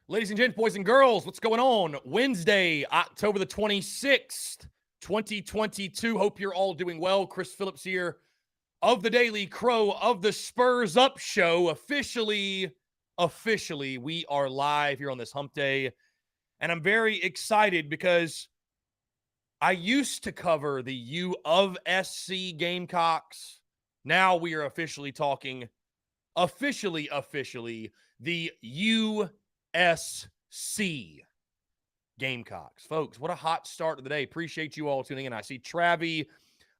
Ladies and gents, boys and girls, what's going on? Wednesday, October the 26th, 2022. Hope you're all doing well. Chris Phillips here of the Daily Crow of the Spurs Up Show. Officially, we are live here on this hump day. And I'm very excited because I used to cover the U of SC Gamecocks. Now we are officially talking, the USC Gamecocks. Folks, what a hot start to the day. Appreciate you all tuning in. I see Travi,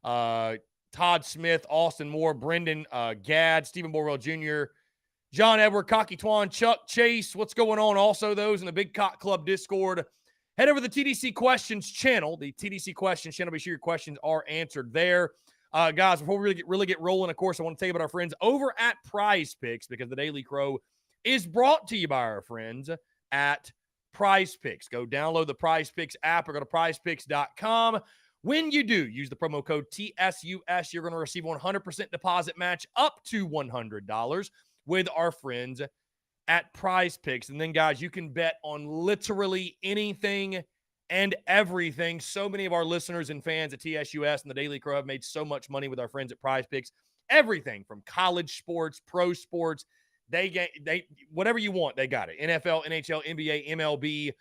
Todd Smith, Austin Moore, Brendan Gadd, Stephen Borwell Jr., John Edward, Cocky Twan, Chuck Chase. What's going on? Also, those in the Big Cock Club Discord. Head over to the TDC Questions channel, the TDC Questions channel. Be sure your questions are answered there. Guys, before we really get rolling, of course, I want to tell you about our friends over at Prize Picks, because the Daily Crow is brought to you by our friends at Prize Picks. Go download the Prize Picks app or go to prizepicks.com. When you do, use the promo code TSUS. You're going to receive a 100% deposit match up to $100 with our friends at Prize Picks. And then, guys, you can bet on literally anything and everything. So many of our listeners and fans at TSUS and the Daily Crow have made so much money with our friends at Prize Picks. Everything from college sports, pro sports, they whatever you want, they got it. NFL, NHL, NBA, MLB,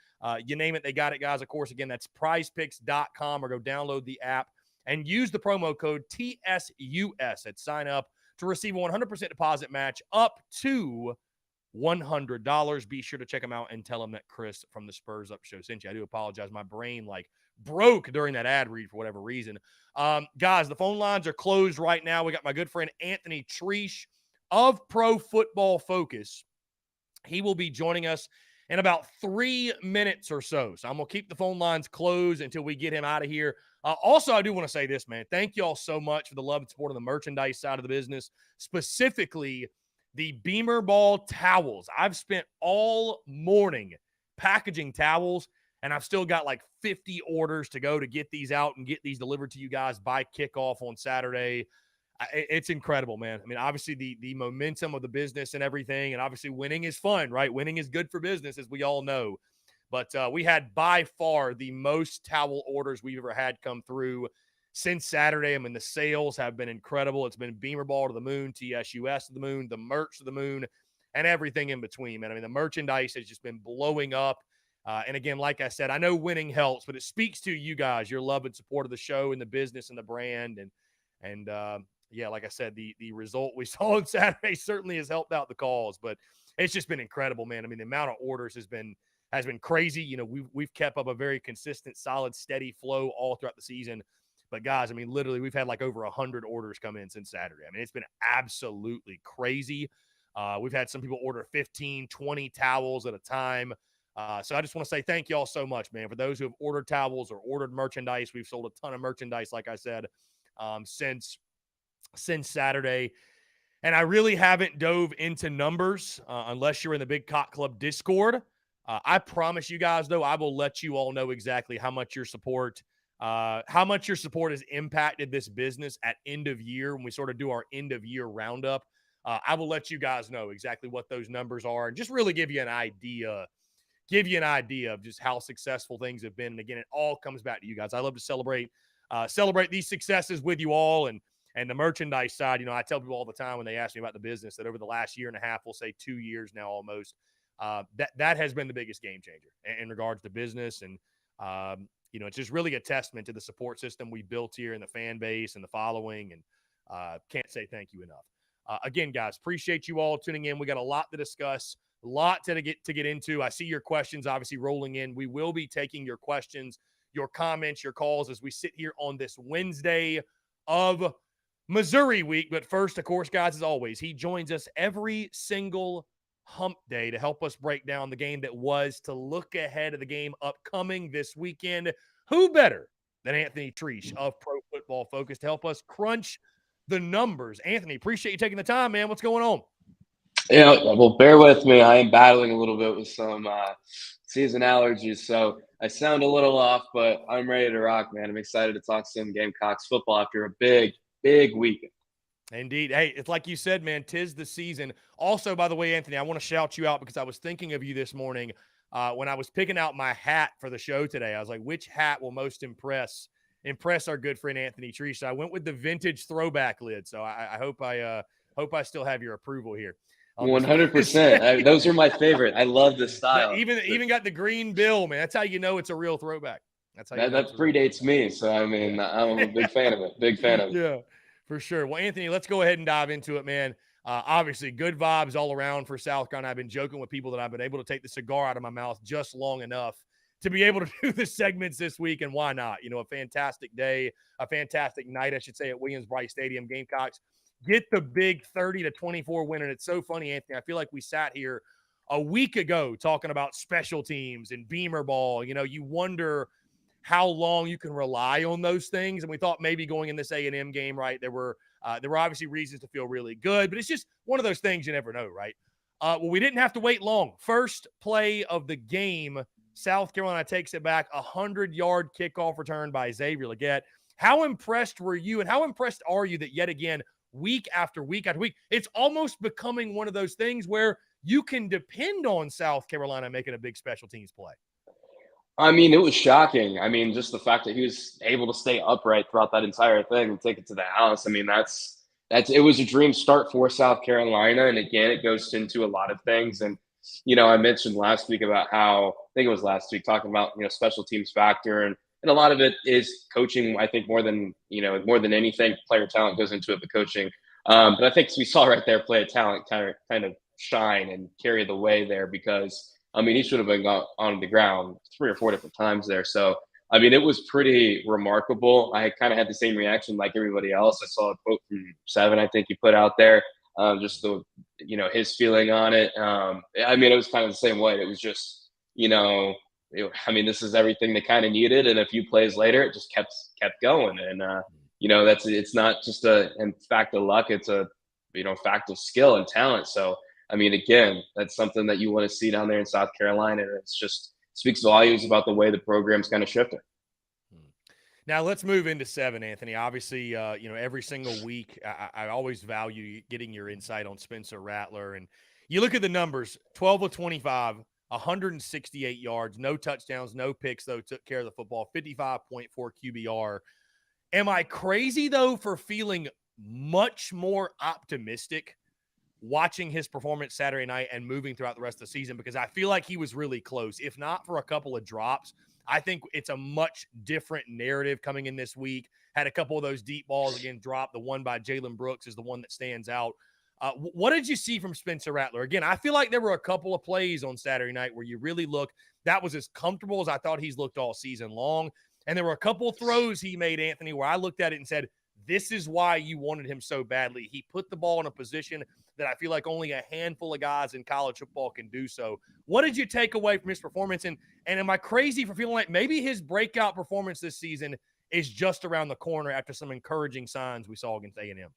you name it, they got it, guys. Of course, again, that's prizepicks.com, or go download the app and use the promo code TSUS at sign up to receive a 100% deposit match up to $100. Be sure to check them out and tell them that Chris from the Spurs Up Show sent you. I do apologize. My brain broke during that ad read for whatever reason. Guys, the phone lines are closed right now. We got my good friend Anthony Treesh of Pro Football Focus. He will be joining us in about 3 minutes or so. So I'm going to keep the phone lines closed until we get him out of here. Also, I do want to say this, man. Thank you all so much for the love and support on the merchandise side of the business, specifically the Beamer Ball towels. I've spent all morning packaging towels, and I've still got 50 orders to go to get these out and get these delivered to you guys by kickoff on Saturday. It's incredible, man. I mean, obviously the momentum of the business and everything, and obviously winning is fun, right? Winning is good for business, as we all know. But we had by far the most towel orders we've ever had come through since Saturday. I mean, the sales have been incredible. It's been Beamer Ball to the moon, TSUS to the moon, the merch to the moon, and everything in between, man. I mean, the merchandise has just been blowing up. And again, like I said, I know winning helps, but it speaks to you guys, your love and support of the show and the business and the brand. And yeah, like I said, the result we saw on Saturday certainly has helped out the cause, but it's just been incredible, man. I mean, the amount of orders has been crazy. You know, we've kept up a very consistent, solid, steady flow all throughout the season. But guys, I mean, literally, we've had over 100 orders come in since Saturday. I mean, it's been absolutely crazy. We've had some people order 15, 20 towels at a time. So I just want to say thank you all so much, man. For those who have ordered towels or ordered merchandise, we've sold a ton of merchandise, like I said, since Saturday. And I really haven't dove into numbers unless you're in the Big Cock Club Discord. I promise you guys, though, I will let you all know exactly how much your support has impacted this business at end of year when we sort of do our end of year roundup. I will let you guys know exactly what those numbers are and just really give you an idea of just how successful things have been. And again, it all comes back to you guys. I love to celebrate these successes with you all. And the merchandise side, you know, I tell people all the time when they ask me about the business that over the last year and a half, we'll say 2 years now almost, that has been the biggest game changer in regards to business. And, you know, it's just really a testament to the support system we built here and the fan base and the following. And can't say thank you enough. Again, guys, appreciate you all tuning in. We got a lot to discuss, a lot to get into. I see your questions obviously rolling in. We will be taking your questions, your comments, your calls as we sit here on this Wednesday of Missouri week. But first, of course, guys, as always, he joins us every single hump day to help us break down the game that was, to look ahead of the game upcoming this weekend. Who better than Anthony Treesh of Pro Football Focus to help us crunch the numbers? Anthony, appreciate you taking the time, man. What's going on? Yeah, well, bear with me. I am battling a little bit with some season allergies, so I sound a little off, but I'm ready to rock, man. I'm excited to talk some Gamecocks football after a big weekend. Indeed. Hey, it's like you said, man, 'tis the season. Also, by the way, Anthony, I want to shout you out because I was thinking of you this morning. when I was picking out my hat for the show today. I was like, which hat will most impress our good friend Anthony Tree? So I went with the vintage throwback lid. So I hope I still have your approval here on this 100%. Those are my favorite. I love this style. Even got the green bill, man. That's how you know it's a real throwback. That's how you know that predates me. So, I mean, yeah. I'm a big fan of it. Big fan of it. Yeah, for sure. Well, Anthony, let's go ahead and dive into it, man. Obviously, good vibes all around for South Carolina. I've been joking with people that I've been able to take the cigar out of my mouth just long enough to be able to do the segments this week, and why not? You know, a fantastic day, a fantastic night, I should say, at Williams-Brice Stadium. Gamecocks get the big 30-24 win, and it's so funny, Anthony. I feel like we sat here a week ago talking about special teams and Beamer ball. You know, you wonder how long you can rely on those things. And we thought maybe going in this A&M game, right, there were obviously reasons to feel really good, but it's just one of those things you never know, right? Well, we didn't have to wait long. First play of the game, South Carolina takes it back, 100-yard kickoff return by Xavier Legette. How impressed were you, and how impressed are you that yet again, week after week after week, it's almost becoming one of those things where you can depend on South Carolina making a big special teams play? I mean, it was shocking. I mean, just the fact that he was able to stay upright throughout that entire thing and take it to the house. I mean, it was a dream start for South Carolina. And again, it goes into a lot of things. And, you know, I mentioned last week about how, I think it was last week, talking about, you know, special teams factor. And a lot of it is coaching, I think, more than anything. Player talent goes into it, but coaching. But I think we saw right there player talent kind of shine and carry the way there, because I mean, he should have been on the ground 3 or 4 different times there. So, I mean, it was pretty remarkable. I kind of had the same reaction like everybody else. I saw a quote from Seven, I think he put out there, just his feeling on it. I mean, it was kind of the same way. It was just, I mean, this is everything they kind of needed. And a few plays later, it just kept going. And, it's not just a fact of luck. It's a, fact of skill and talent. So, I mean, again, that's something that you want to see down there in South Carolina. And it's just speaks volumes about the way the program's kind of shifting. Now let's move into 7, Anthony. Obviously, every single week, I always value getting your insight on Spencer Rattler. And you look at the numbers, 12 of 25, 168 yards, no touchdowns, no picks, though, took care of the football, 55.4 QBR. Am I crazy, though, for feeling much more optimistic watching his performance Saturday night and moving throughout the rest of the season? Because I feel like he was really close. If not for a couple of drops, I think it's a much different narrative coming in this week. Had a couple of those deep balls again dropped. The one by Jalen Brooks is the one that stands out. What did you see from Spencer Rattler? Again, I feel like there were a couple of plays on Saturday night where you really look, that was as comfortable as I thought he's looked all season long. And there were a couple of throws he made, Anthony, where I looked at it and said, this is why you wanted him so badly. He put the ball in a position that I feel like only a handful of guys in college football can do so. What did you take away from his performance? And am I crazy for feeling like maybe his breakout performance this season is just around the corner after some encouraging signs we saw against A&M?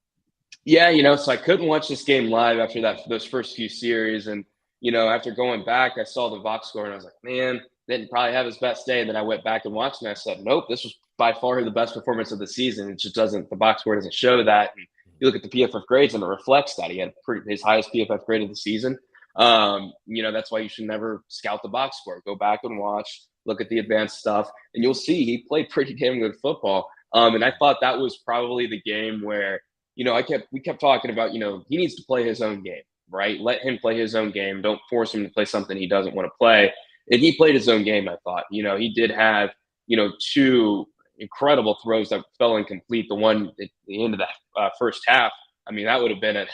Yeah, so I couldn't watch this game live after those first few series. And, after going back, I saw the box score and I was like, man, didn't probably have his best day. And then I went back and watched and I said, nope, this was by far the best performance of the season. It just the box score doesn't show that. And you look at the PFF grades and it reflects that. He had his highest PFF grade of the season. That's why you should never scout the box score. Go back and watch, look at the advanced stuff, and you'll see he played pretty damn good football. And I thought that was probably the game where, we kept talking about, he needs to play his own game, right? Let him play his own game. Don't force him to play something he doesn't want to play. And he played his own game, I thought. He did have, 2 incredible throws that fell incomplete. The one at the end of the first half, I mean, that would have been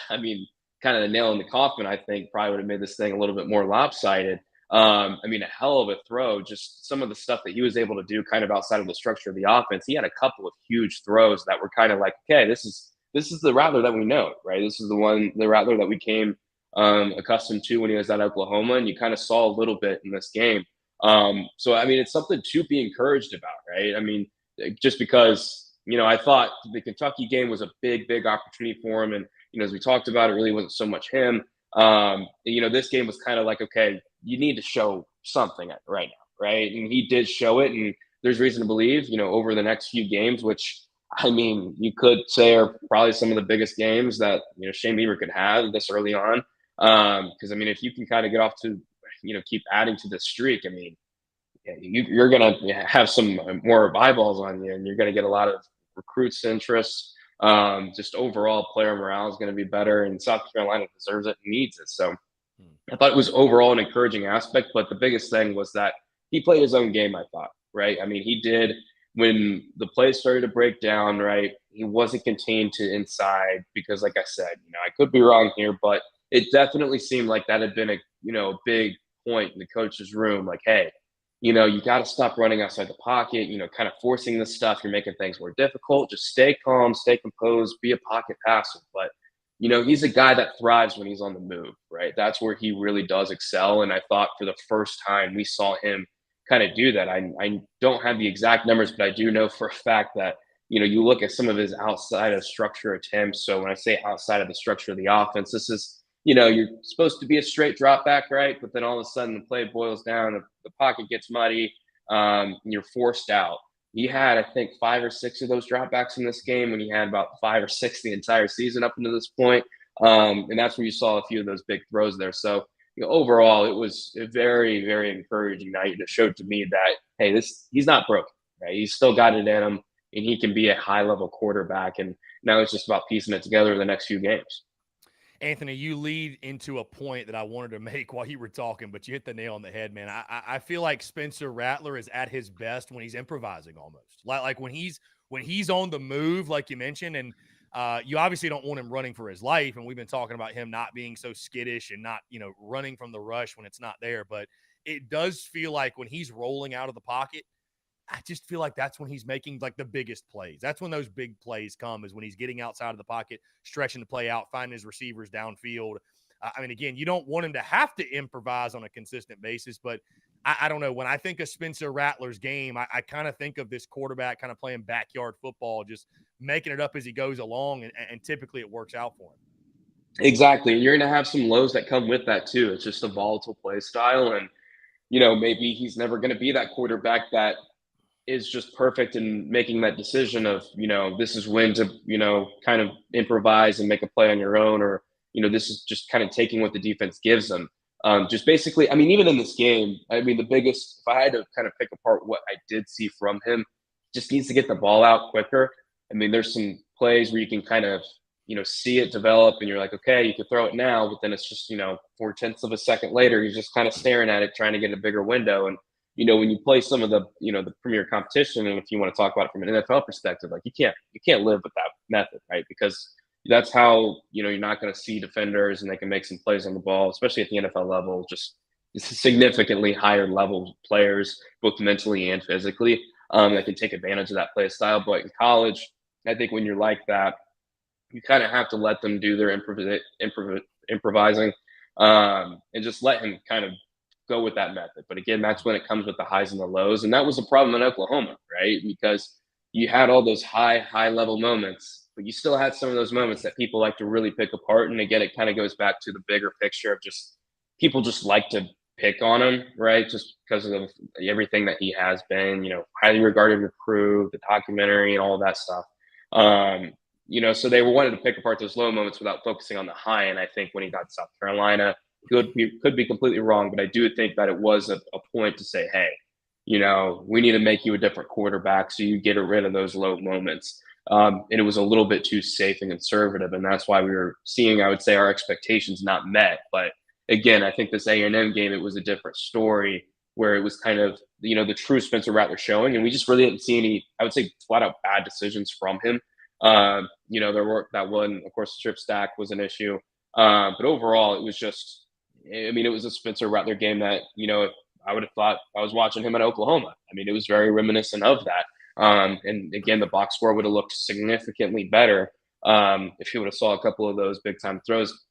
kind of the nail in the coffin. I think probably would have made this thing a little bit more lopsided. I mean, a hell of a throw. Just some of the stuff that he was able to do, kind of outside of the structure of the offense. He had a couple of huge throws that were kind of like, okay, this is the Rattler that we know, right? This is the Rattler that we came accustomed to when he was at Oklahoma, and you kind of saw a little bit in this game. So I mean, it's something to be encouraged about, right? I mean, just because, I thought the Kentucky game was a big, big opportunity for him. And, as we talked about, it really wasn't so much him. This game was kind of like, okay, you need to show something right now, right? And he did show it. And there's reason to believe, over the next few games, which, I mean, you could say are probably some of the biggest games that, Shane Beamer could have this early on. Because, I mean, if you can kind of get off to keep adding to this streak, I mean, you're going to have some more eyeballs on you, and you're going to get a lot of recruits interest. Just overall player morale is going to be better, and South Carolina deserves it and needs it. So I thought it was overall an encouraging aspect, but the biggest thing was that he played his own game, I thought, right? I mean, he did when the play started to break down, right? He wasn't contained to inside because, like I said, I could be wrong here, but it definitely seemed like that had been a big point in the coach's room. Like, hey, you got to stop running outside the pocket, kind of forcing this stuff. You're making things more difficult. Just stay calm, stay composed, be a pocket passer. But he's a guy that thrives when he's on the move, right? That's where he really does excel. And I thought for the first time we saw him kind of do that. I don't have the exact numbers, but I do know for a fact that, you look at some of his outside of structure attempts. So when I say outside of the structure of the offense, this is, you're supposed to be a straight drop back, right? But then all of a sudden the play boils down, the pocket gets muddy, and you're forced out. He had, I think, 5 or 6 of those dropbacks in this game when he had about 5 or 6 the entire season up until this point. And that's where you saw a few of those big throws there. So overall, it was a very, very encouraging night. It showed to me that, hey, he's not broken, right? He's still got it in him, and he can be a high-level quarterback. And now it's just about piecing it together in the next few games. Anthony, you lead into a point that I wanted to make while you were talking, but you hit the nail on the head, man. I feel like Spencer Rattler is at his best when he's improvising almost. Like when he's on the move, like you mentioned, and you obviously don't want him running for his life. And we've been talking about him not being so skittish and not, running from the rush when it's not there. But it does feel like when he's rolling out of the pocket, I just feel like that's when he's making like the biggest plays. That's when those big plays come, is when he's getting outside of the pocket, stretching the play out, finding his receivers downfield. I mean, again, you don't want him to have to improvise on a consistent basis, but I don't know. When I think of Spencer Rattler's game, I kind of think of this quarterback kind of playing backyard football, just making it up as he goes along, and typically it works out for him. Exactly. And you're going to have some lows that come with that too. It's just a volatile play style. And, maybe he's never going to be that quarterback that is just perfect in making that decision of, this is when to, kind of improvise and make a play on your own, or, this is just kind of taking what the defense gives them. Just basically, I mean, even in this game, I mean, if I had to kind of pick apart what I did see from him, just needs to get the ball out quicker. I mean, there's some plays where you can kind of, see it develop and you're like, okay, you can throw it now, but then it's just, 4/10 of a second later, you're just kind of staring at it, trying to get a bigger window. And, when you play some of the, the premier competition, and if you want to talk about it from an NFL perspective, like you can't live with that method, right? Because that's how, you're not going to see defenders and they can make some plays on the ball, especially at the NFL level, just significantly higher level players, both mentally and physically, that can take advantage of that play style. But in college, I think when you're like that, you kind of have to let them do their improvising, and just let him kind of go with that method. But again, that's when it comes with the highs and the lows. And that was a problem in Oklahoma, right? Because you had all those high level moments, but you still had some of those moments that people like to really pick apart. And again, it kind of goes back to the bigger picture of just people just like to pick on him, right? Just because of everything that he has been, highly regarded recruit, the documentary, and all of that stuff. So they wanted to pick apart those low moments without focusing on the high. And I think when he got to South Carolina, could be completely wrong, but I do think that it was a point to say, hey, we need to make you a different quarterback so you get rid of those low moments. And it was a little bit too safe and conservative, and that's why we were seeing, I would say, our expectations not met. But again, I think this A&M game, it was a different story where it was kind of, the true Spencer Rattler showing, and we just really didn't see any, I would say, flat out bad decisions from him. There were that one, of course, strip stack was an issue. But overall, it was just, I mean, it was a Spencer Rattler game that, I would have thought I was watching him at Oklahoma. I mean, it was very reminiscent of that. And again, the box score would have looked significantly better if he would have saw a couple of those big time throws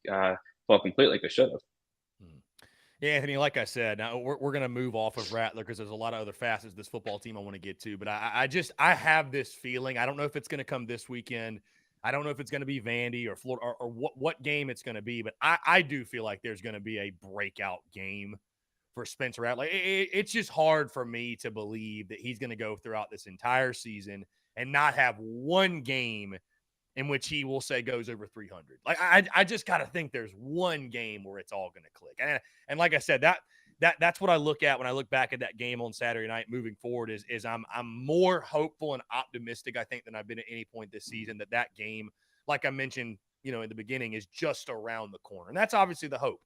fall complete like they should have. Yeah, Anthony, like I said, now we're going to move off of Rattler because there's a lot of other facets of this football team I want to get to. But I have this feeling. I don't know if it's going to come this weekend. I don't know if it's going to be Vandy or Florida or what game it's going to be. But I do feel like there's going to be a breakout game for Spencer Rattler. It's just hard for me to believe that he's going to go throughout this entire season and not have one game in which he will say goes over 300. Like I just got to think there's one game where it's all going to click. And like I said, that's what I look at when I look back at that game on Saturday night moving forward is I'm more hopeful and optimistic, I think, than I've been at any point this season that game, like I mentioned, in the beginning, is just around the corner. And that's obviously the hope,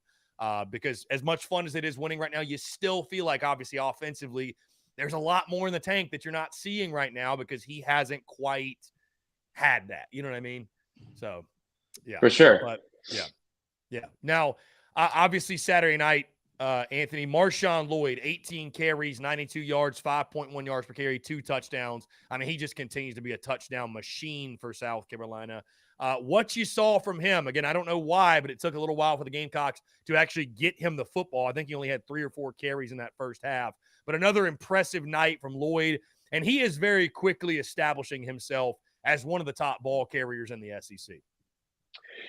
because as much fun as it is winning right now, you still feel like obviously offensively there's a lot more in the tank that you're not seeing right now because he hasn't quite had that. You know what I mean? So, yeah. For sure. But, yeah. Yeah. Now, obviously Saturday night, Anthony, Marshawn Lloyd, 18 carries, 92 yards, 5.1 yards per carry, 2 touchdowns. I mean, he just continues to be a touchdown machine for South Carolina. What you saw from him, again, I don't know why, but it took a little while for the Gamecocks to actually get him the football. I think he only had 3 or 4 carries in that first half. But another impressive night from Lloyd, and he is very quickly establishing himself as one of the top ball carriers in the SEC.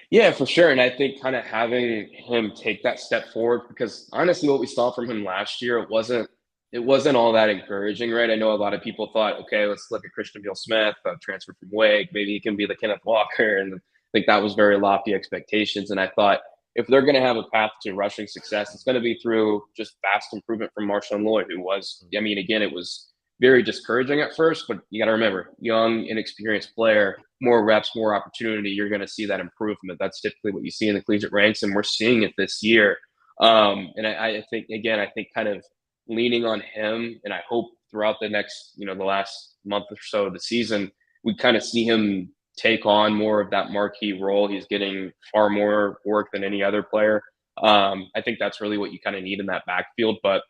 Yeah, for sure. And I think kind of having him take that step forward, because honestly, what we saw from him last year, it wasn't all that encouraging, right? I know a lot of people thought, okay, let's look at Christian Beal-Smith, transfer from Wake, maybe he can be the Kenneth Walker, and I think that was very lofty expectations. And I thought if they're going to have a path to rushing success, it's going to be through just fast improvement from Marshawn Lloyd, who was, I mean, again, it was very discouraging at first, but you got to remember, young, inexperienced player, more reps, more opportunity, you're going to see that improvement. That's typically what you see in the collegiate ranks, and we're seeing it this year. And I think, again, I think kind of leaning on him, and I hope throughout the next, the last month or so of the season, we kind of see him take on more of that marquee role. He's getting far more work than any other player. I think that's really what you kind of need in that backfield. But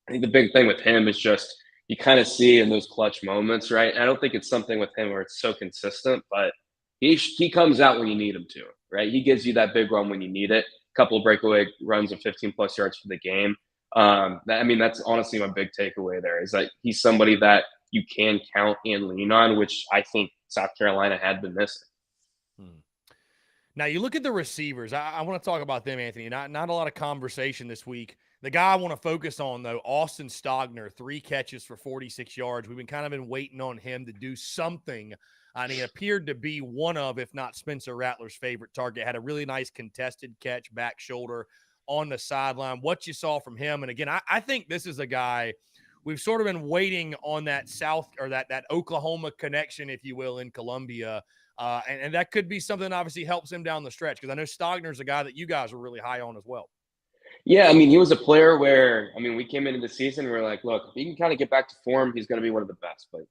I think the big thing with him is just you kind of see in those clutch moments, right? And I don't think it's something with him where it's so consistent, but he comes out when you need him to, right? He gives you that big run when you need it. A couple of breakaway runs of 15 plus yards for the game. That's honestly my big takeaway there is that he's somebody that you can count and lean on, which I think South Carolina had been missing. Now you look at the receivers. I want to talk about them, Anthony. Not a lot of conversation this week. The guy I want to focus on, though, Austin Stogner, 3 catches for 46 yards. We've been waiting on him to do something, and he appeared to be one of, if not Spencer Rattler's favorite target. Had a really nice contested catch, back shoulder on the sideline. What you saw from him, and again, I think this is a guy we've sort of been waiting on that South or that Oklahoma connection, if you will, in Columbia. And that could be something that obviously helps him down the stretch because I know Stogner's a guy that you guys are really high on as well. Yeah, he was a player where, we came into the season, we're like, look, if he can kind of get back to form, he's going to be one of the best. But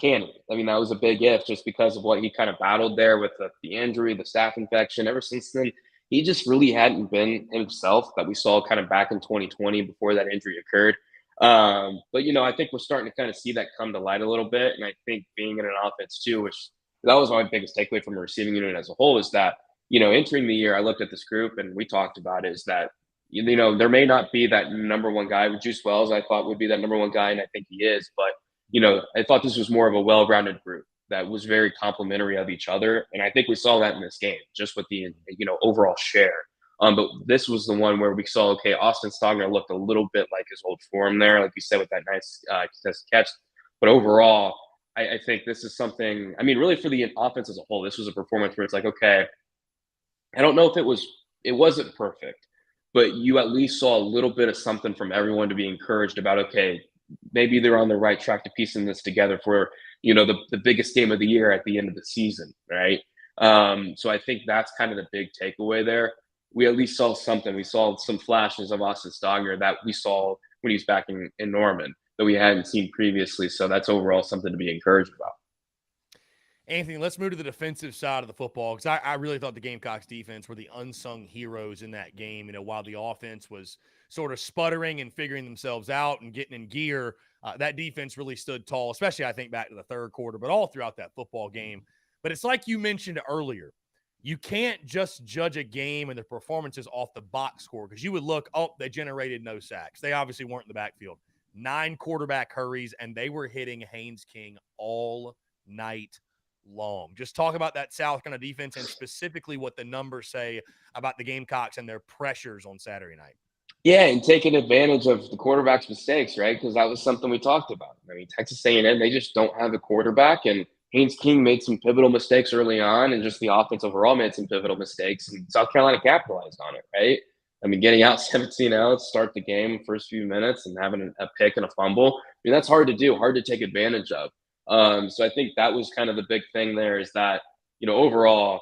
can he? That was a big if just because of what he kind of battled there with the injury, the staph infection. Ever since then, he just really hadn't been himself that we saw kind of back in 2020 before that injury occurred. But I think we're starting to kind of see that come to light a little bit. And I think being in an offense too, which that was my biggest takeaway from the receiving unit as a whole, is that, entering the year, I looked at this group and we talked about is that, there may not be that number one guy. With Juice Wells, I thought would be that number one guy, and I think he is. But, I thought this was more of a well-rounded group that was very complimentary of each other. And I think we saw that in this game, just with the, overall share. But this was the one where we saw, okay, Austin Stogner looked a little bit like his old form there, like you said, with that nice contested catch. But overall, I think this is something, really for the offense as a whole, this was a performance where it's like, okay, I don't know if it wasn't perfect, but you at least saw a little bit of something from everyone to be encouraged about, okay, maybe they're on the right track to piecing this together for, the biggest game of the year at the end of the season, right? So I think that's kind of the big takeaway there. We at least saw something. We saw some flashes of Austin Stogner that we saw when he was back in Norman that we hadn't seen previously. So that's overall something to be encouraged about. Anthony, let's move to the defensive side of the football because I really thought the Gamecocks defense were the unsung heroes in that game. While the offense was sort of sputtering and figuring themselves out and getting in gear, that defense really stood tall, especially I think back to the third quarter, but all throughout that football game. But it's like you mentioned earlier, you can't just judge a game and the performances off the box score because you would look, they generated no sacks. They obviously weren't in the backfield. 9 quarterback hurries, and they were hitting Haynes King all night long. Just talk about that South Carolina defense and specifically what the numbers say about the Gamecocks and their pressures on Saturday night. Yeah, and taking advantage of the quarterback's mistakes, right? Because that was something we talked about. Texas A&M, they just don't have a quarterback, and Haynes King made some pivotal mistakes early on, and just the offense overall made some pivotal mistakes, and South Carolina capitalized on it, right? I mean, getting out 17 outs, start the game first few minutes, and having a pick and a fumble. I mean, that's hard to do, hard to take advantage of. So I think that was kind of the big thing there is that overall,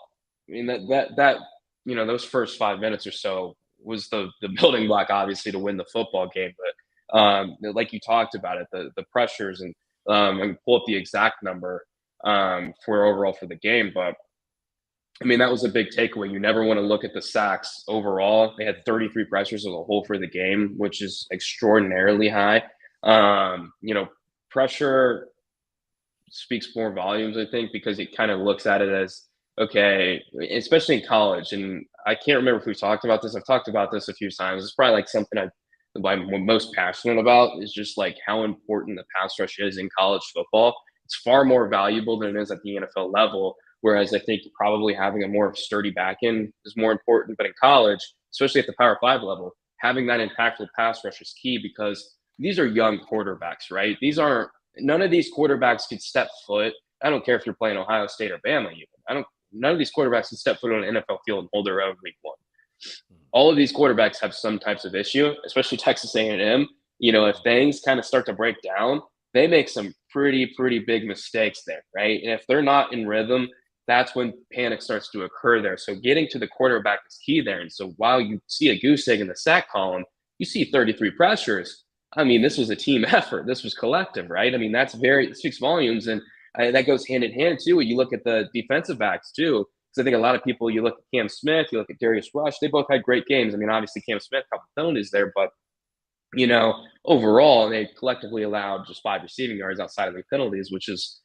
I mean that those first 5 minutes or so was the building block obviously to win the football game. But like you talked about it, the pressures and I can pull up the exact number for overall for the game, but I mean, that was a big takeaway. You never want to look at the sacks overall. They had 33 pressures as a whole for the game, which is extraordinarily high. Pressure speaks more volumes, I think, because it kind of looks at it as okay, especially in college. And I can't remember if we talked about this. I've talked about this a few times. It's probably like something I'm most passionate about is just like how important the pass rush is in college football. It's far more valuable than it is at the NFL level. Whereas I think probably having a more sturdy back end is more important. But in college, especially at the Power Five level, having that impactful pass rush is key because these are young quarterbacks, right? None of these quarterbacks could step foot. I don't care if you're playing Ohio State or Bama, even. None of these quarterbacks can step foot on an NFL field and hold their own week one. All of these quarterbacks have some types of issue, especially Texas A&M. If things kind of start to break down, they make some pretty big mistakes there, right? And if they're not in rhythm, that's when panic starts to occur there. So getting to the quarterback is key there. And so while you see a goose egg in the sack column, you see 33 pressures. I mean, this was a team effort. This was collective, right? I mean, it speaks volumes. And that goes hand in hand, too, when you look at the defensive backs, too. Because I think a lot of people, you look at Cam Smith, you look at Darius Rush, they both had great games. I mean, obviously Cam Smith, a couple penalties there, but overall, they collectively allowed just 5 receiving yards outside of the penalties, which is,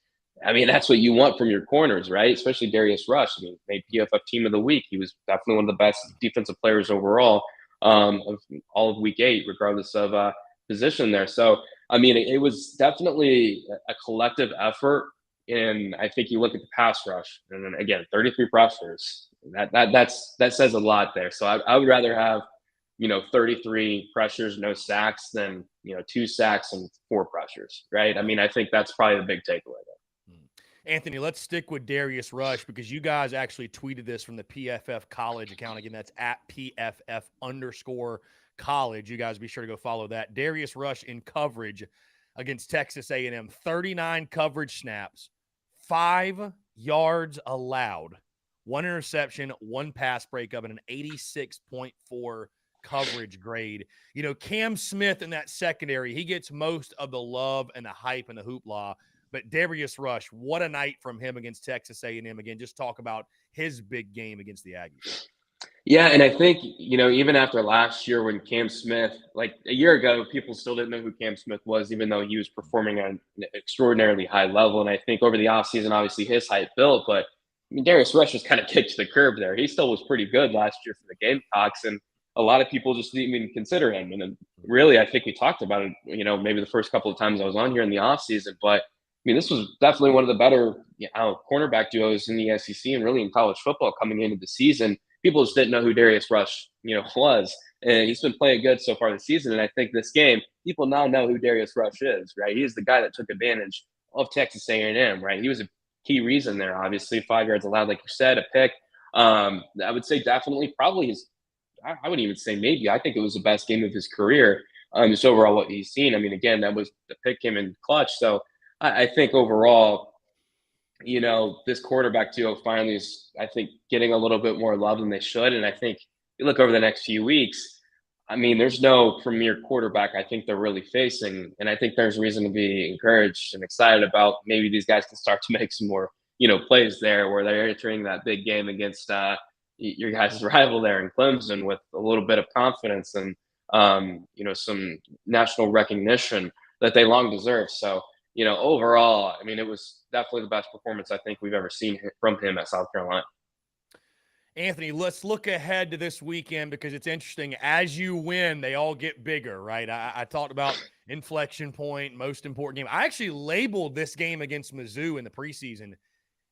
I mean, that's what you want from your corners, right? Especially Darius Rush. I mean, made PFF Team of the Week. He was definitely one of the best defensive players overall of all of Week 8, regardless of position there. So, I mean, it was definitely a collective effort. And I think you look at the pass rush, and then again, 33 pressures. That says a lot there. So I would rather have 33 pressures, no sacks, than 2 sacks and 4 pressures, right? I mean, I think that's probably the big takeaway there. Anthony, let's stick with Darius Rush because you guys actually tweeted this from the PFF College account. Again, that's at PFF_college. You guys be sure to go follow that. Darius Rush in coverage against Texas A&M, 39 coverage snaps, 5 yards allowed, 1 interception, 1 pass breakup, and an 86.4 coverage grade. Cam Smith in that secondary, he gets most of the love and the hype and the hoopla. But Darius Rush, what a night from him against Texas A&M. Again, just talk about his big game against the Aggies. Yeah, and I think, even after last year when Cam Smith, like a year ago, people still didn't know who Cam Smith was, even though he was performing at an extraordinarily high level. And I think over the offseason, obviously his hype built, but I mean, Darius Rush was kind of kicked to the curb there. He still was pretty good last year for the Gamecocks, and a lot of people just didn't even consider him. And then really, I think we talked about it, maybe the first couple of times I was on here in the offseason, but I mean, this was definitely one of the better cornerback duos in the SEC and really in college football coming into the season. People just didn't know who Darius Rush, was. And he's been playing good so far this season. And I think this game, people now know who Darius Rush is, right? He's the guy that took advantage of Texas A&M, right? He was a key reason there, obviously. 5 yards allowed, like you said, a pick. I would say definitely probably I wouldn't even say maybe. I think it was the best game of his career, just overall what he's seen. I mean, again, the pick came in clutch. So I think overall, this quarterback duo finally is, I think, getting a little bit more love than they should. And I think you look over the next few weeks, I mean, there's no premier quarterback I think they're really facing. And I think there's reason to be encouraged and excited about maybe these guys can start to make some more, plays there where they're entering that big game against your guys' rival there in Clemson with a little bit of confidence and, some national recognition that they long deserve. So, overall, I mean, it was definitely the best performance I think we've ever seen from him at South Carolina. Anthony, let's look ahead to this weekend because it's interesting. As you win, they all get bigger, right? I talked about inflection point, most important game. I actually labeled this game against Mizzou in the preseason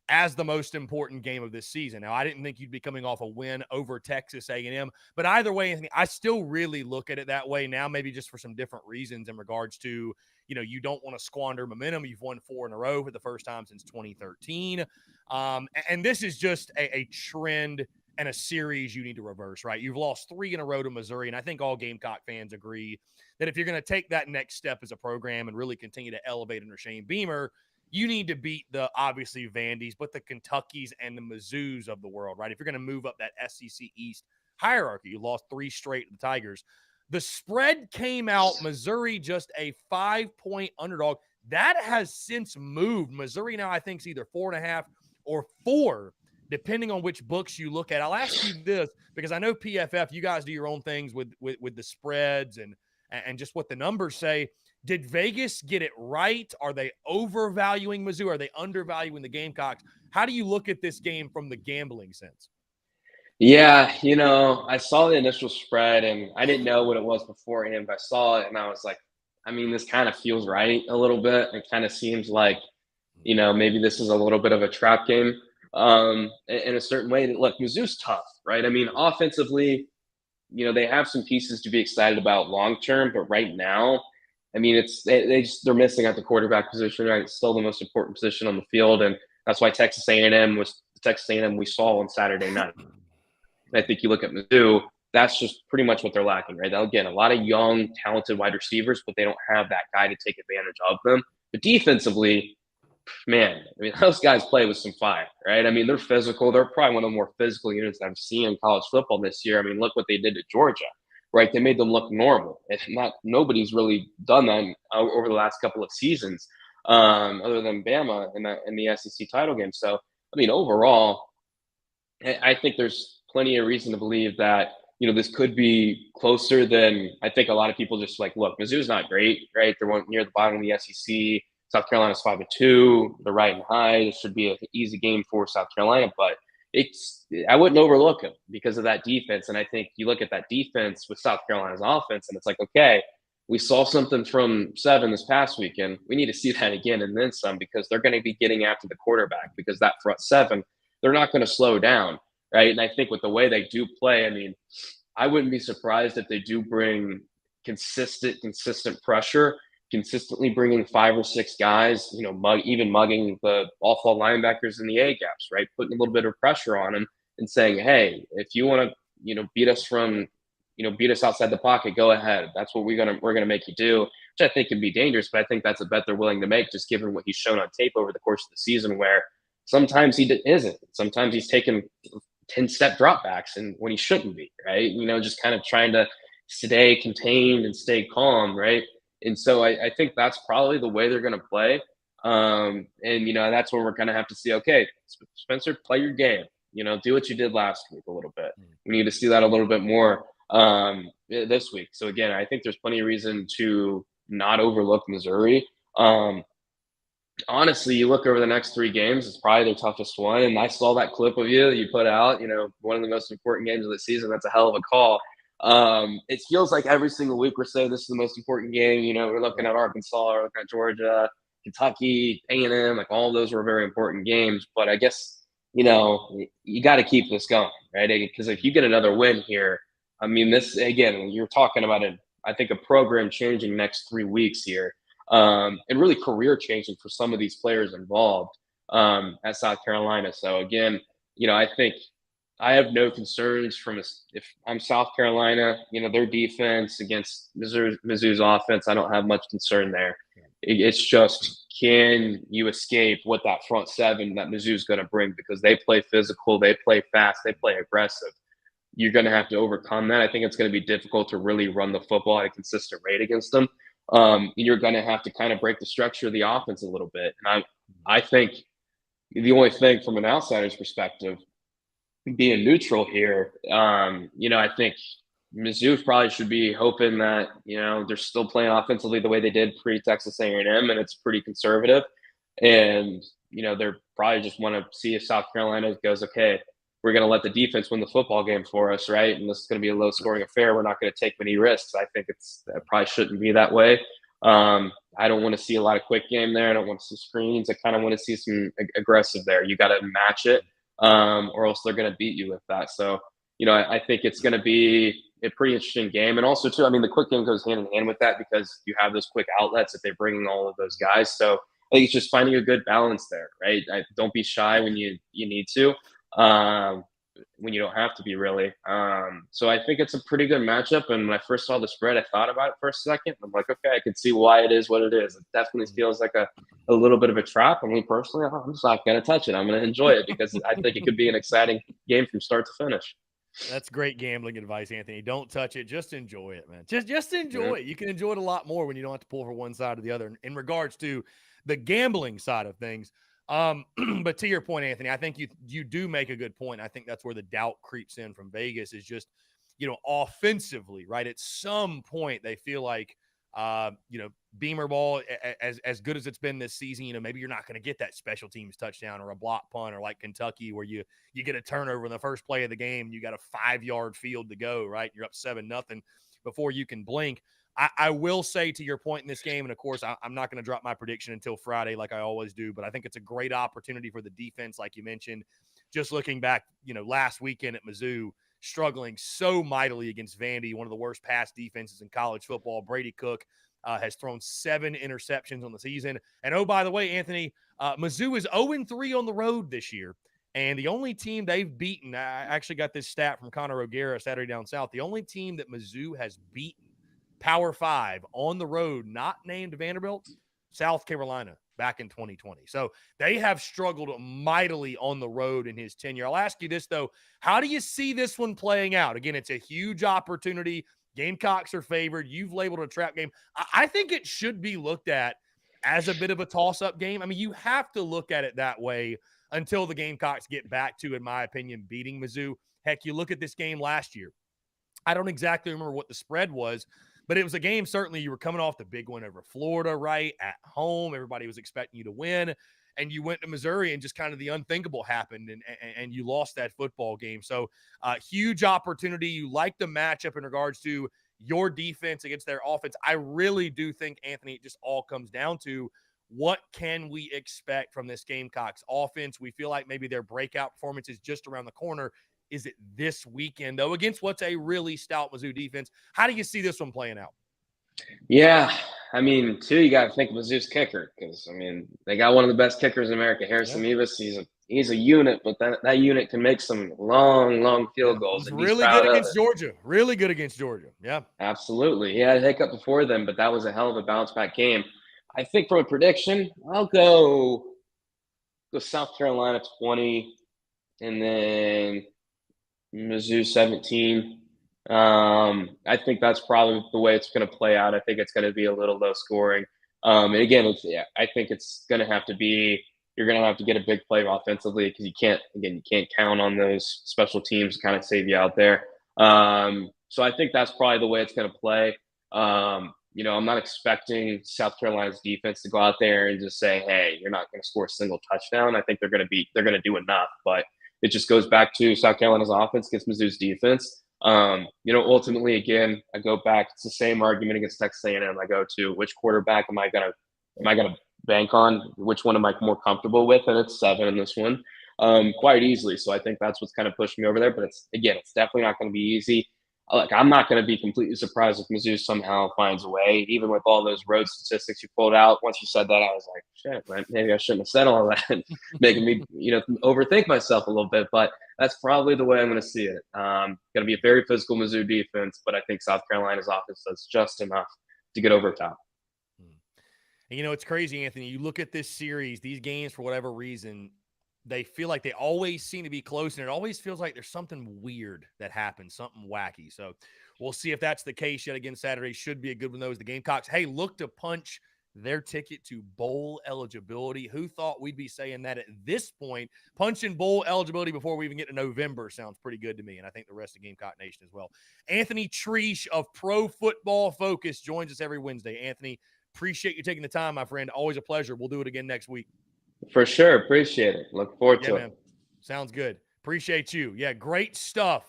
as the most important game of this season. Now, I didn't think you'd be coming off a win over Texas A&M, but either way, Anthony, I still really look at it that way now, maybe just for some different reasons in regards to, you don't want to squander momentum. You've won 4 in a row for the first time since 2013. And this is just a trend and a series you need to reverse, right? You've lost 3 in a row to Missouri, and I think all Gamecock fans agree that if you're going to take that next step as a program and really continue to elevate under Shane Beamer, you need to beat the obviously Vandy's, but the Kentuckys and the Mizzous of the world, right? If you're going to move up that SEC East hierarchy, you lost 3 straight to the Tigers. The spread came out, Missouri just a 5-point underdog. That has since moved. Missouri now, I think, is either 4.5 or 4, depending on which books you look at. I'll ask you this because I know PFF, you guys do your own things with the spreads and just what the numbers say. Did Vegas get it right? Are they overvaluing Mizzou? Are they undervaluing the Gamecocks? How do you look at this game from the gambling sense? Yeah, I saw the initial spread and I didn't know what it was beforehand, but I saw it and I was like, I mean, this kind of feels right a little bit. It kind of seems like, maybe this is a little bit of a trap game in a certain way. Look, Mizzou's tough, right? I mean, offensively, they have some pieces to be excited about long term, but right now, I mean, they're missing at the quarterback position, right? It's still the most important position on the field, and that's why Texas A&M was the Texas A&M we saw on Saturday night. I think you look at Mizzou, that's just pretty much what they're lacking, right? Again, a lot of young, talented wide receivers, but they don't have that guy to take advantage of them. But defensively, man, I mean, those guys play with some fire, right? I mean, they're physical. They're probably one of the more physical units I've seen in college football this year. I mean, look what they did to Georgia, right? They made them look normal. Nobody's really done that over the last couple of seasons, other than Bama in the SEC title game. So, I mean, overall, I think there's plenty of reason to believe that this could be closer than I think a lot of people just like. Look, Mizzou's not great, right? They're near the bottom of the SEC. South Carolina's 5-2. They're riding high. It should be an easy game for South Carolina, but I wouldn't overlook them because of that defense. And I think you look at that defense with South Carolina's offense, and it's like, okay, we saw something from 7 this past weekend. We need to see that again and then some because they're going to be getting after the quarterback because that front 7, they're not going to slow down, right? And I think with the way they do play, I mean, I wouldn't be surprised if they do bring consistent pressure, consistently bringing 5 or 6 guys, even mugging the off-ball linebackers in the A gaps, right? Putting a little bit of pressure on them and saying, hey, if you want to, beat us outside the pocket, go ahead. That's what we're gonna make you do, which I think can be dangerous. But I think that's a bet they're willing to make, just given what he's shown on tape over the course of the season, where sometimes he isn't. Sometimes he's taken 10-step dropbacks and when he shouldn't be, right? Just kind of trying to stay contained and stay calm, right? And so I think that's probably the way they're going to play. And that's where we're going to have to see, okay, Spencer, play your game. Do what you did last week a little bit. We need to see that a little bit more this week. So, again, I think there's plenty of reason to not overlook Missouri. Honestly, you look over the next 3 games, it's probably their toughest one. And I saw that clip of you put out, one of the most important games of the season. That's a hell of a call. It feels like every single week we're saying this is the most important game. We're looking at Arkansas, we're looking at Georgia, Kentucky, A&M, like all of those were very important games. But I guess, you got to keep this going, right? Because if you get another win here, I mean, this, again, you're talking about I think a program changing next 3 weeks here. And really career changing for some of these players involved at South Carolina. So again, I think I have no concerns if I'm South Carolina, their defense against Mizzou's offense. I don't have much concern there. It's just, can you escape what that front 7 that Mizzou's going to bring? Because they play physical, they play fast, they play aggressive. You're going to have to overcome that. I think it's going to be difficult to really run the football at a consistent rate against them. You're going to have to kind of break the structure of the offense a little bit. And I think the only thing from an outsider's perspective, being neutral here, I think Mizzou probably should be hoping that, they're still playing offensively the way they did pre-Texas A&M, and it's pretty conservative. And, they're probably just want to see if South Carolina goes, okay, we're going to let the defense win the football game for us, right? And this is going to be a low-scoring affair. We're not going to take many risks. I think it probably shouldn't be that way. I don't want to see a lot of quick game there. I don't want to see screens. I kind of want to see some aggressive there. You got to match it, or else they're going to beat you with that. So, I think it's going to be a pretty interesting game. And also, too, I mean, the quick game goes hand in hand with that because you have those quick outlets if they're bringing all of those guys. So I think it's just finding a good balance there, right? Don't be shy when you need to. when you don't have to be really. So I think it's a pretty good matchup. And when I first saw the spread, I thought about it for a second. I'm like, okay, I can see why it is what it is. It definitely feels like a little bit of a trap. I mean, personally, I'm just not going to touch it. I'm going to enjoy it because I think it could be an exciting game from start to finish. That's great gambling advice, Anthony. Don't touch it. Just enjoy it, man. Just enjoy Mhm. it. You can enjoy it a lot more when you don't have to pull for one side or the other in regards to the gambling side of things. But to your point, Anthony, I think you do make a good point. I think that's where the doubt creeps in from Vegas is just, offensively, right? At some point, they feel like, Beamer ball, as good as it's been this season, maybe you're not going to get that special teams touchdown or a block punt or like Kentucky where you get a turnover in the first play of the game, you got a 5-yard field to go, right? You're up 7-0 before you can blink. I will say to your point in this game, and of course, I'm not going to drop my prediction until Friday like I always do, but I think it's a great opportunity for the defense, like you mentioned. Just looking back, last weekend at Mizzou, struggling so mightily against Vandy, one of the worst pass defenses in college football. Brady Cook has thrown 7 interceptions on the season. And, oh, by the way, Anthony, Mizzou is 0-3 on the road this year. And the only team they've beaten, I actually got this stat from Connor O'Gara Saturday Down South, the only team that Mizzou has beaten, Power 5, on the road, not named Vanderbilt, South Carolina back in 2020. So they have struggled mightily on the road in his tenure. I'll ask you this, though. How do you see this one playing out? Again, it's a huge opportunity. Gamecocks are favored. You've labeled it a trap game. I think it should be looked at as a bit of a toss-up game. I mean, you have to look at it that way until the Gamecocks get back to, in my opinion, beating Mizzou. Heck, you look at this game last year. I don't exactly remember what the spread was, but it was a game, certainly you were coming off the big win over Florida, right? At home, everybody was expecting you to win. And you went to Missouri and just kind of the unthinkable happened and you lost that football game. So huge opportunity. You like the matchup in regards to your defense against their offense. I really do think, Anthony, it just all comes down to what can we expect from this Gamecocks offense? We feel like maybe their breakout performance is just around the corner. Is it this weekend, though, against what's a really stout Mizzou defense? How do you see this one playing out? Yeah, I mean, too, you got to think of Mizzou's kicker because I mean they got one of the best kickers in America, Harrison Yeah. Mevis. He's a unit, but that unit can make some long Yeah. field goals, He's and he's really good proud of against it. Georgia. Really good against Georgia. Yeah. Absolutely, he had a hiccup before them, but that was a hell of a bounce back game. I think from a prediction, I'll go South Carolina 20, and then Mizzou 17. I think that's probably the way it's going to play out. I think it's going to be a little low scoring. And again, I think it's going to have to be you're going to have to get a big play offensively because you can't count on those special teams to kind of save you out there. So I think that's probably the way it's going to play. I'm not expecting South Carolina's defense to go out there and just say, "Hey, you're not going to score a single touchdown." I think they're going to do enough, but it just goes back to South Carolina's offense against Mizzou's defense. Ultimately, again, I go back. It's the same argument against Texas A&M. I go to which quarterback am I gonna bank on? Which one am I more comfortable with? And it's 7 in this one, quite easily. So I think that's what's kind of pushed me over there. But it's definitely not going to be easy. Like I'm not going to be completely surprised if Mizzou somehow finds a way, even with all those road statistics you pulled out. Once you said that, I was like, shit, man, maybe I shouldn't have said all that, making me, overthink myself a little bit. But that's probably the way I'm going to see it. Going to be a very physical Mizzou defense, but I think South Carolina's offense does just enough to get over top. And it's crazy, Anthony. You look at this series, these games, for whatever reason, they feel like they always seem to be close, and it always feels like there's something weird that happens, something wacky. So we'll see if that's the case yet again Saturday. Should be a good one, though, as the Gamecocks, hey, look to punch their ticket to bowl eligibility. Who thought we'd be saying that at this point? Punching bowl eligibility before we even get to November sounds pretty good to me, and I think the rest of Gamecock Nation as well. Anthony Treesh of Pro Football Focus joins us every Wednesday. Anthony, appreciate you taking the time, my friend. Always a pleasure. We'll do it again next week. For sure. Appreciate it. Look forward Yeah, to man. it. Sounds good. Appreciate you. Yeah, great stuff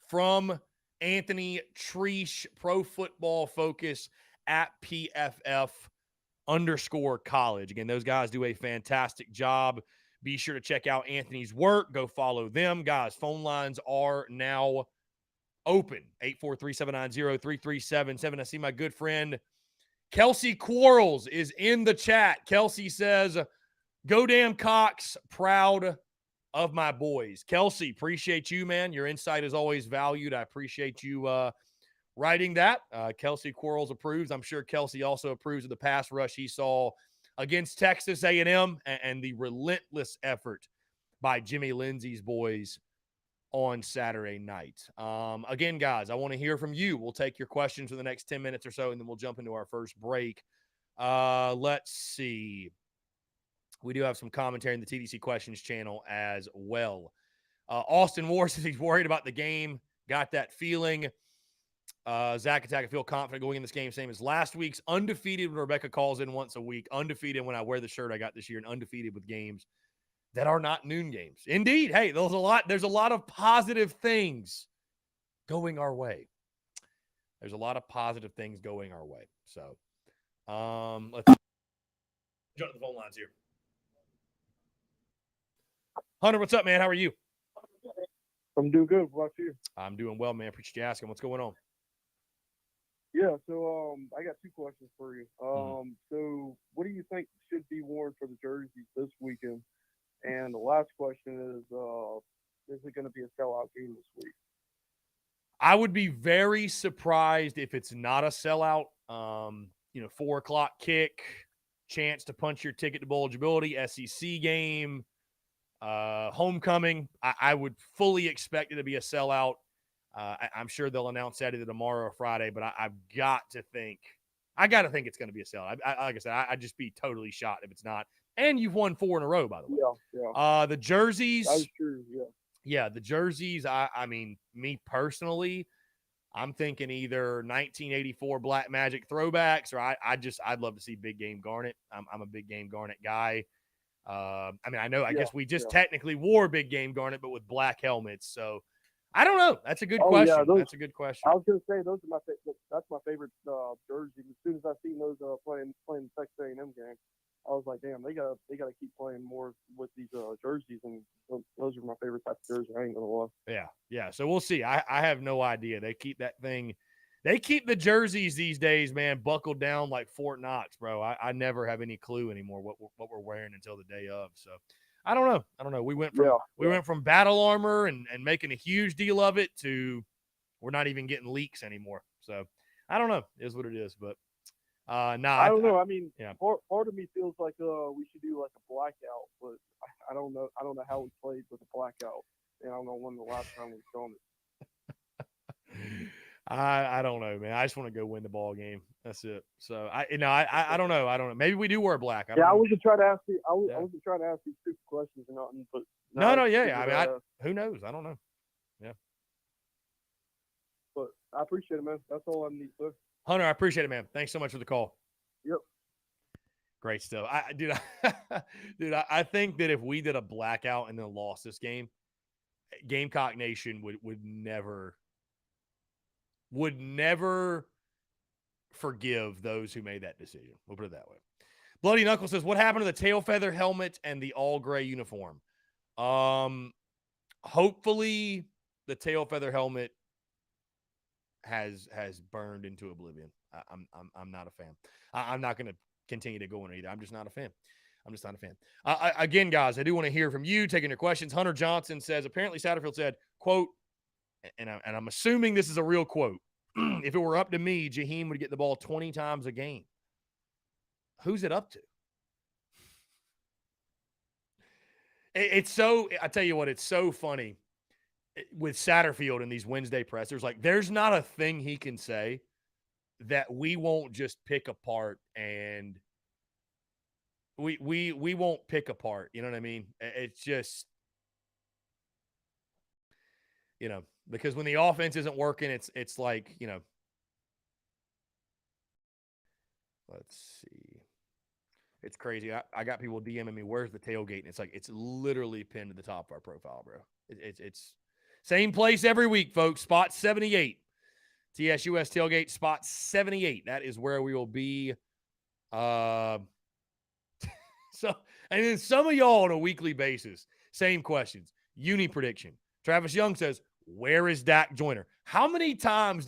from Anthony Treesh, Pro Football Focus at PFF_college. Again, those guys do a fantastic job. Be sure to check out Anthony's work. Go follow them. Guys, phone lines are now open. 843-790-3377. I see my good friend Kelsey Quarles is in the chat. Kelsey says, "Go damn Cox, proud of my boys. Kelsey, appreciate you, man. Your insight is always valued. I appreciate you writing that. Kelsey Quarles approves. I'm sure Kelsey also approves of the pass rush he saw against Texas A&M and the relentless effort by Jimmy Lindsey's boys on Saturday night. Again, guys, I want to hear from you. We'll take your questions for the next 10 minutes or so, and then we'll jump into our first break. Let's see. We do have some commentary in the TDC Questions channel as well. Austin Moore says he's worried about the game. Got that feeling. Zach Attack, I feel confident going in this game, same as last week's. Undefeated when Rebecca calls in once a week. Undefeated when I wear the shirt I got this year, and undefeated with games that are not noon games. Indeed. Hey, there's a lot of positive things going our way. There's a lot of positive things going our way. So let's jump to the phone lines here. Hunter, what's up, man? How are you? I'm doing good. What about you? I'm doing well, man. Appreciate you asking. What's going on? Yeah, so I got two questions for you. So what do you think should be worn for the jerseys this weekend? And the last question is it going to be a sellout game this week? I would be very surprised if it's not a sellout. 4 o'clock kick, chance to punch your ticket to bowlability, SEC game, homecoming. I would fully expect it to be a sellout. I'm sure they'll announce that either tomorrow or Friday, but I've got to think it's going to be a sellout. Like I said, I'd just be totally shocked if it's not. And you've won 4 in a row, by the way. Yeah. The jerseys. That's true, yeah. Yeah, the jerseys, I mean, me personally, I'm thinking either 1984 Black Magic throwbacks, or I'd love to see Big Game Garnet. I'm a Big Game Garnet guy. I guess we just technically wore Big Game Garnet, but with black helmets. So I don't know. That's a good question. Yeah, That's a good question. I was going to say that's my favorite jersey. As soon as I seen those playing the Texas A&M game, I was like, damn, they gotta keep playing more with these jerseys, and those are my favorite type of jersey. I ain't gonna lie. Yeah. So we'll see. I have no idea. They keep the jerseys these days, man, buckled down like Fort Knox, bro. I never have any clue anymore what we're wearing until the day of. So I don't know. We went from battle armor and making a huge deal of it to we're not even getting leaks anymore. So I don't know. It is what it is, but. I don't know. I mean, part of me feels like we should do like a blackout, but I don't know. I don't know how we played with a blackout, and I don't know when the last time we've done it. I don't know, man. I just want to go win the ball game. That's it. So I don't know. I don't know. Maybe we do wear black. I wasn't trying to ask you. I wasn't trying to ask you stupid questions or nothing. But no. I mean, who knows? I don't know. Yeah. But I appreciate it, man. That's all I need, sir. Hunter, I appreciate it, man. Thanks so much for the call. Yep. Great stuff. I think that if we did a blackout and then lost this game, Gamecock Nation would never forgive those who made that decision. We'll put it that way. Bloody Knuckle says, what happened to the tail feather helmet and the all gray uniform? Hopefully the tail feather helmet has burned into oblivion. I'm not a fan. I'm not going to continue to go in either. I'm just not a fan. Again, guys, I do want to hear from you, taking your questions. Hunter Johnson says, apparently Satterfield said, quote, and I'm assuming this is a real quote, if it were up to me, Jaheim would get the ball 20 times a game. Who's it up to? I tell you what, it's so funny with Satterfield in these Wednesday pressers. Like, there's not a thing he can say that we won't just pick apart, and we won't pick apart. You know what I mean? It's just, because when the offense isn't working, it's like, let's see. It's crazy. I got people DMing me, where's the tailgate? And it's like, it's literally pinned to the top of our profile, bro. It's same place every week, folks. Spot 78. TSUS tailgate, spot 78. That is where we will be. And then some of y'all on a weekly basis, same questions. Uni prediction. Travis Young says, where is Dak Joyner? How many times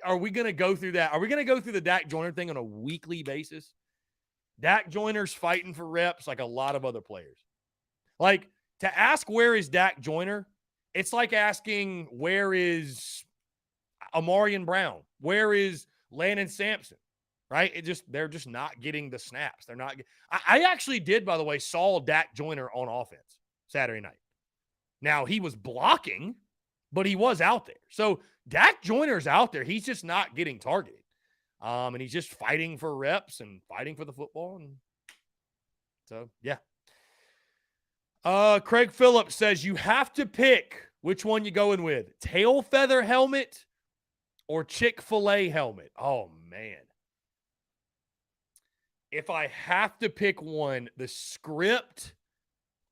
are we going to go through that? Are we going to go through the Dak Joyner thing on a weekly basis? Dak Joyner's fighting for reps like a lot of other players. Like, To ask where is Dak Joyner, it's like asking where is Amarian Brown? Where is Landon Sampson? Right? They're just not getting the snaps. They're not. I actually did, by the way, saw Dak Joyner on offense Saturday night. Now he was blocking, but he was out there. So Dak Joyner's out there. He's just not getting targeted. And he's just fighting for reps and fighting for the football. And so, yeah. Craig Phillips says you have to pick which one you going with. Tail feather helmet or Chick-fil-A helmet? Oh, man. If I have to pick one, the script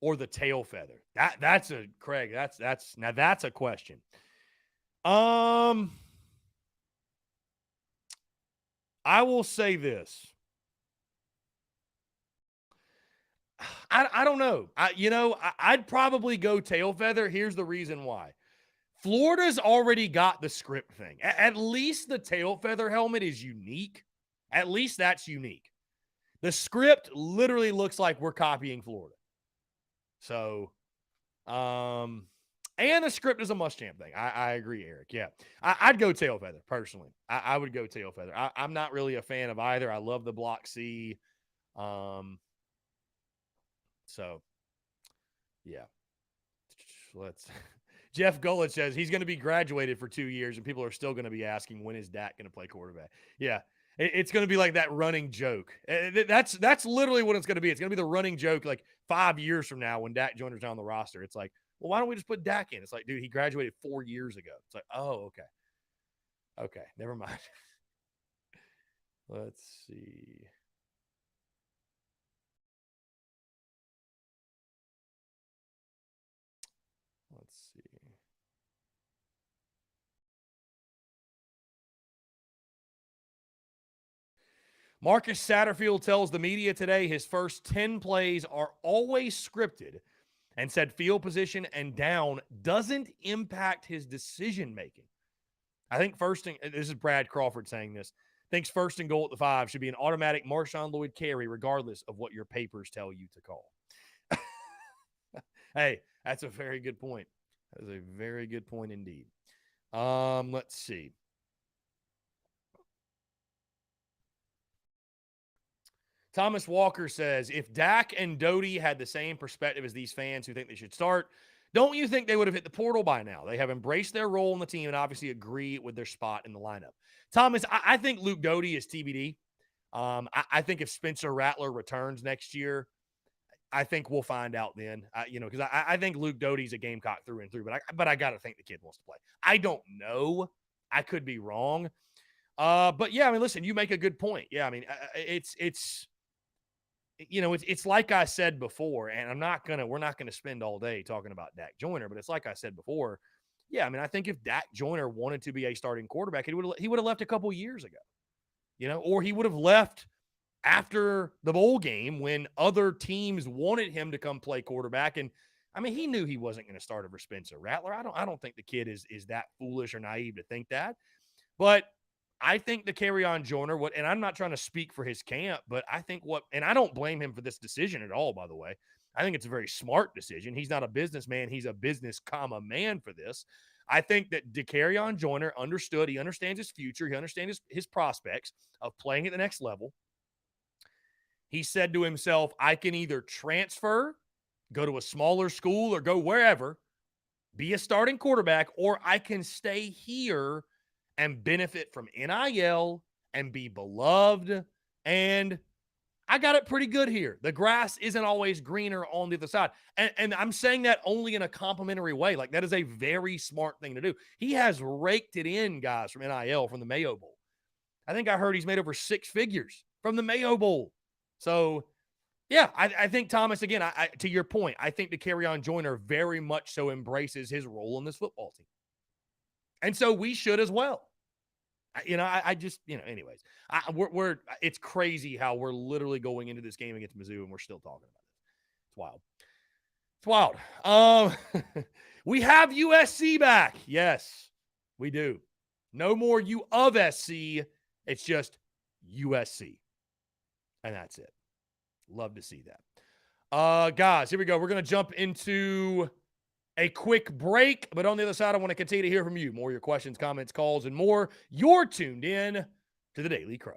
or the tail feather? That's a Craig. That's a question. I will say this. I don't know. I'd probably go tail feather. Here's the reason why. Florida's already got the script thing. At least the tail feather helmet is unique. At least that's unique. The script literally looks like we're copying Florida. So, and the script is a Muschamp thing. I agree, Eric. Yeah. I'd go tail feather, personally. I would go tail feather. I'm not really a fan of either. I love the Block C. So, yeah. Jeff Gullett says he's going to be graduated for 2 years, and people are still going to be asking, when is Dak going to play quarterback? Yeah. It's going to be like that running joke. That's literally what it's going to be. It's going to be the running joke like 5 years from now when Dak Joyner's on the roster. It's like, well, why don't we just put Dak in? It's like, dude, he graduated 4 years ago. It's like, oh, okay. Okay, never mind. Let's see. Marcus Satterfield tells the media today his first 10 plays are always scripted and said field position and down doesn't impact his decision-making. I think this is Brad Crawford saying this, thinks first and goal at the 5 should be an automatic Marshawn Lloyd carry regardless of what your papers tell you to call. Hey, that's a very good point. That is a very good point indeed. Let's see. Thomas Walker says, if Dak and Doty had the same perspective as these fans who think they should start, don't you think they would have hit the portal by now? They have embraced their role in the team and obviously agree with their spot in the lineup. Thomas, I think Luke Doty is TBD. I think if Spencer Rattler returns next year, I think we'll find out then. Because I think Luke Doty's a Gamecock through and through, but I got to think the kid wants to play. I don't know. I could be wrong. But yeah, I mean, listen, you make a good point. Yeah, I mean, it's like I said before, and we're not gonna spend all day talking about Dak Joyner, but it's like I said before. Yeah, I mean, I think if Dak Joyner wanted to be a starting quarterback, he would have left a couple years ago, or he would have left after the bowl game when other teams wanted him to come play quarterback. And I mean, he knew he wasn't going to start over Spencer Rattler. I don't think the kid is that foolish or naive to think that, but I think the Kerryon Joyner, and I'm not trying to speak for his camp, but I think and I don't blame him for this decision at all, by the way. I think it's a very smart decision. He's not a businessman. He's a business man for this. I think that Kerryon Joyner understood. He understands his future. He understands his prospects of playing at the next level. He said to himself, I can either transfer, go to a smaller school, or go wherever, be a starting quarterback, or I can stay here and benefit from NIL and be beloved. And I got it pretty good here. The grass isn't always greener on the other side. And I'm saying that only in a complimentary way. Like, that is a very smart thing to do. He has raked it in, guys, from NIL, from the Mayo Bowl. I think I heard he's made over 6 figures from the Mayo Bowl. So, yeah, I think, Thomas, again, to your point, I think the Kerryon Joyner very much so embraces his role in this football team. And so we should as well. Anyways, it's crazy how we're literally going into this game against Mizzou and we're still talking about it. It's wild. We have USC back. Yes, we do. No more U of SC. It's just USC. And that's it. Love to see that. Guys, here we go. We're going to jump into a quick break, but on the other side, I want to continue to hear from you. More of your questions, comments, calls, and more. You're tuned in to the Daily Crow.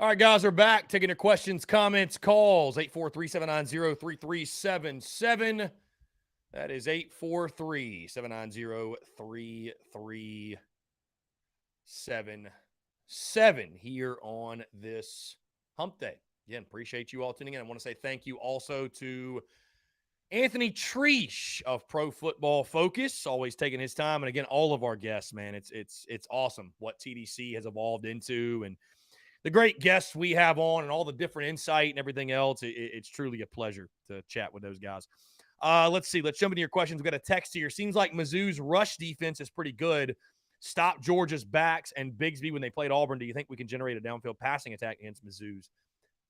All right, guys, we're back. Taking your questions, comments, calls. 843-790-3377. That is 843-790-3377 here on this hump day. Again, appreciate you all tuning in. I want to say thank you also to Anthony Treesh of Pro Football Focus, always taking his time. And again, all of our guests, man, it's awesome what TDC has evolved into, and the great guests we have on, and all the different insight and everything else. It's truly a pleasure to chat with those guys. Let's see. Let's jump into your questions. We've got a text here. Seems like Mizzou's rush defense is pretty good. Stop Georgia's backs and Bigsby when they played Auburn. Do you think we can generate a downfield passing attack against Mizzou's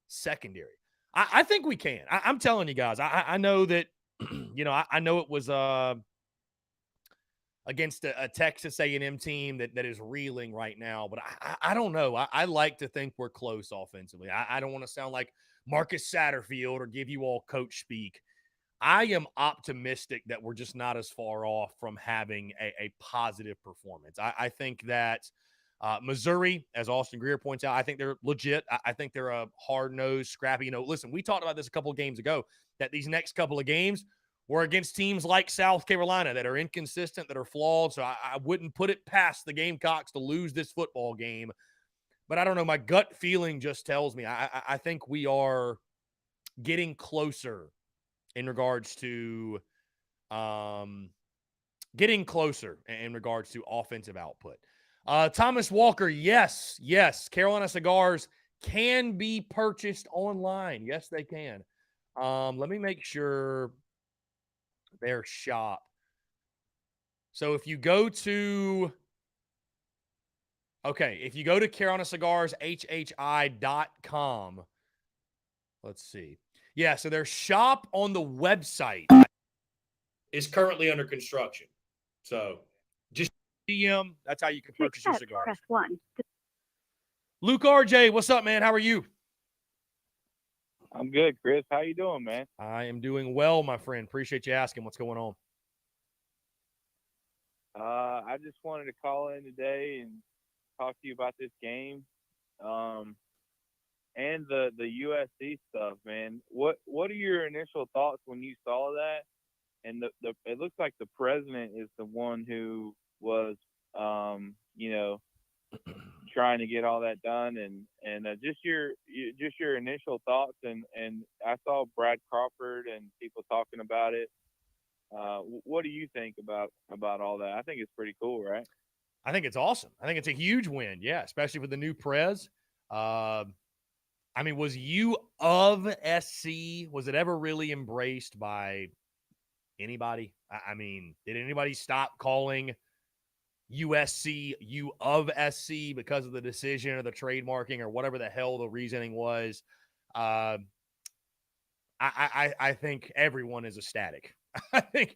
secondary? I think we can. I'm telling you guys. I know that, I know it was against a Texas A&M team that is reeling right now, but I don't know. I like to think we're close offensively. I don't want to sound like Marcus Satterfield or give you all coach speak. I am optimistic that we're just not as far off from having a positive performance. I think that Missouri, as Austin Greer points out, I think they're legit. I think they're a hard-nosed, scrappy. Listen, we talked about this a couple of games ago, that these next couple of games were against teams like South Carolina that are inconsistent, that are flawed. So I wouldn't put it past the Gamecocks to lose this football game. But I don't know. My gut feeling just tells me I think we are getting closer in regards to offensive output. Thomas Walker, yes. Carolina Cigars can be purchased online. Yes, they can. Let me make sure their shop. So if you go to Carolina Cigars, HHI.com, let's see. Yeah, so their shop on the website is currently under construction. So just DM, that's how you can purchase your cigars. Press 1. Luke RJ, what's up, man? How are you? I'm good, Chris. How you doing, man? I am doing well, my friend. Appreciate you asking. What's going on? I just wanted to call in today and talk to you about this game, and the USC stuff, man. What are your initial thoughts when you saw that? And it looks like the president is the one who was, trying to get all that done, and just your initial thoughts. And I saw Brad Crawford and people talking about it. What do you think about all that? I think it's pretty cool, right? I think it's awesome. I think it's a huge win, yeah, especially with the new Prez. Was U of SC, was it ever really embraced by anybody? Did anybody stop calling USC U of SC because of the decision or the trademarking or whatever the hell the reasoning was? I think everyone is ecstatic. I think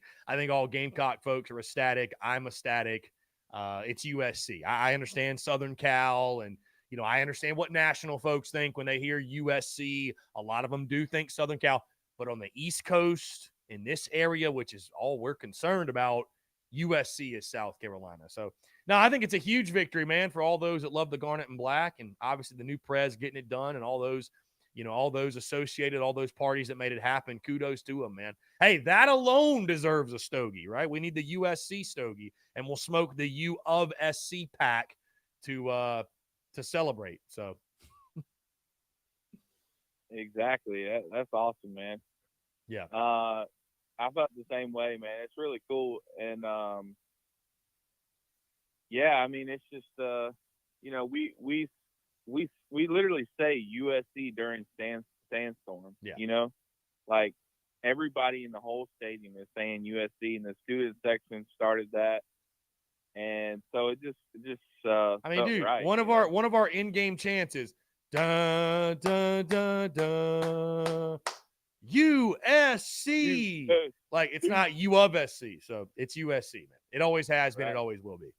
all Gamecock folks are ecstatic. I'm ecstatic. It's USC. I understand Southern Cal, and I understand what national folks think when they hear USC. A lot of them do think Southern Cal, but on the East Coast, in this area, which is all we're concerned about, USC is South Carolina. So, no, I think it's a huge victory, man, for all those that love the garnet and black, and obviously the new Prez getting it done, and all those, all those associated, all those parties that made it happen. Kudos to them, man. Hey, that alone deserves a stogie, right? We need the USC stogie, and we'll smoke the U of SC pack to celebrate. So, exactly. That's awesome, man. Yeah. I felt the same way, man. It's really cool. And, it's just, we literally say USC during Sandstorm, like everybody in the whole stadium is saying USC, and the student section started that. And so it just dude, right, one of our in-game chants is dun dun dun dun USC. Like, it's not U of SC, so it's USC, man. It always has been. Right. It always will be.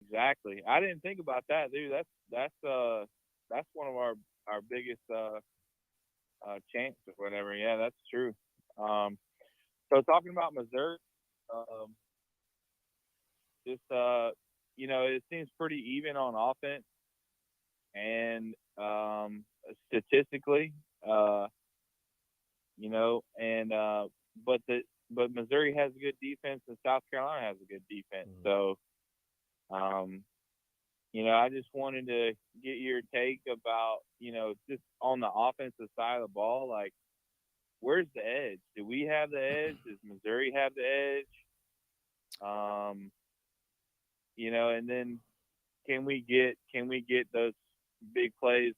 Exactly. I didn't think about that, dude. That's one of our biggest chants or whatever. Yeah, that's true. So talking about Missouri, it seems pretty even on offense. and statistically, you know, and but Missouri has a good defense and South Carolina has a good defense. So, you know, I just wanted to get your take about, you know, just on the offensive side of the ball, like, where's the edge? Do we have the edge? Does Missouri have the edge? You know, and then can we get those big plays,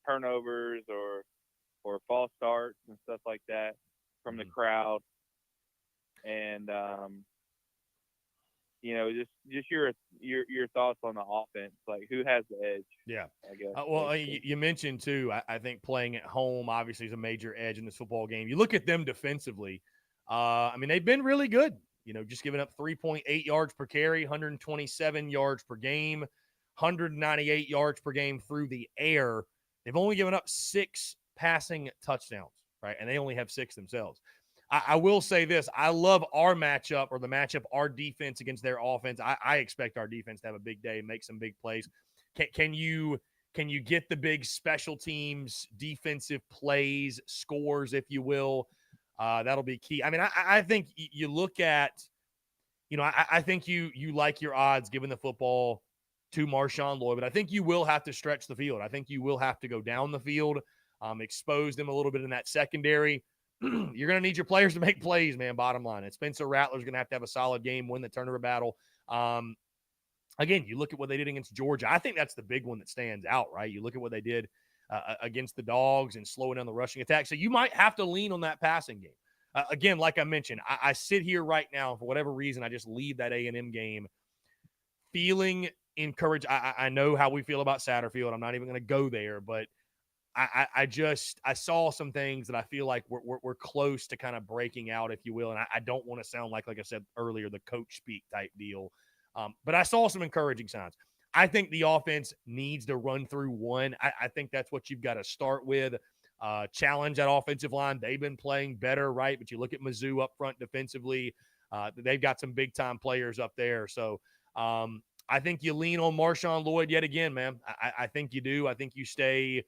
turnovers or false starts and stuff like that from the crowd? And you know, just your thoughts on the offense, like who has the edge? Yeah, I guess. well, you mentioned too. I think playing at home obviously is a major edge in this football game. You look at them defensively. I mean, they've been really good. You know, just giving up 3.8 yards per carry, 127 yards per game, 198 yards per game through the air. They've only given up 6 passing touchdowns, right? And they only have 6 themselves. I will say this. I love our matchup or the matchup, our defense against their offense. I expect our defense to have a big day and make some big plays. Can you get the big special teams, defensive plays, scores, if you will? That'll be key. I mean, I think you look at, you know, I think you like your odds given the football to Marshawn Lloyd, but I think you will have to stretch the field. I think you will have to go down the field, expose them a little bit in that secondary. You're going to need your players to make plays, man, bottom line. And Spencer Rattler's going to have a solid game, win the turnover battle. Again, you look at what they did against Georgia. I think that's the big one that stands out, right? You look at what they did against the Dogs and slowing down the rushing attack. So you might have to lean on that passing game. Again, like I mentioned, I sit here right now, for whatever reason, I just leave that A&M game feeling encouraged. I know how we feel about Satterfield. I'm not even going to go there, but I saw some things that I feel like we're close to kind of breaking out, if you will. And I don't want to sound like I said earlier, the coach speak type deal. But I saw some encouraging signs. I think the offense needs to run through one. I think that's what you've got to start with. Challenge that offensive line. They've been playing better, right? But you look at Mizzou up front defensively. They've got some big-time players up there. So I think you lean on Marshawn Lloyd yet again, man. I think you do. I think you stay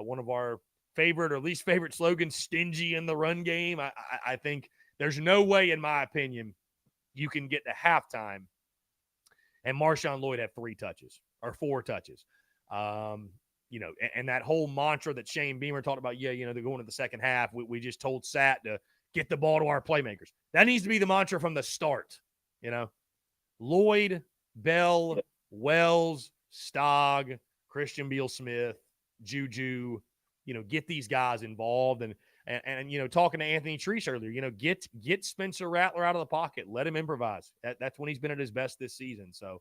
one of our favorite or least favorite slogans, stingy in the run game. I think there's no way, in my opinion, you can get to halftime and Marshawn Lloyd have 3 touches or 4 touches. You know, and that whole mantra that Shane Beamer talked about, yeah, you know, they're going to the second half. We just told Sat to get the ball to our playmakers. That needs to be the mantra from the start, you know. Lloyd, Bell, Wells, Stogg, Christian Beal-Smith, Juju, you know, get these guys involved. And you know, talking to Anthony Treese earlier, you know, get Spencer Rattler out of the pocket. Let him improvise. That's when he's been at his best this season. So,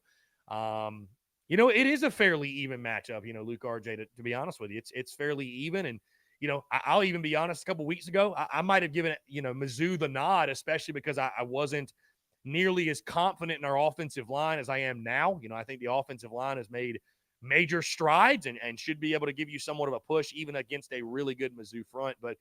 you know, it is a fairly even matchup, you know, Luke RJ, to be honest with you. It's fairly even. And, you know, I'll even be honest, a couple weeks ago, I might have given, you know, Mizzou the nod, especially because I wasn't nearly as confident in our offensive line as I am now. You know, I think the offensive line has made major strides and should be able to give you somewhat of a push even against a really good Mizzou front. But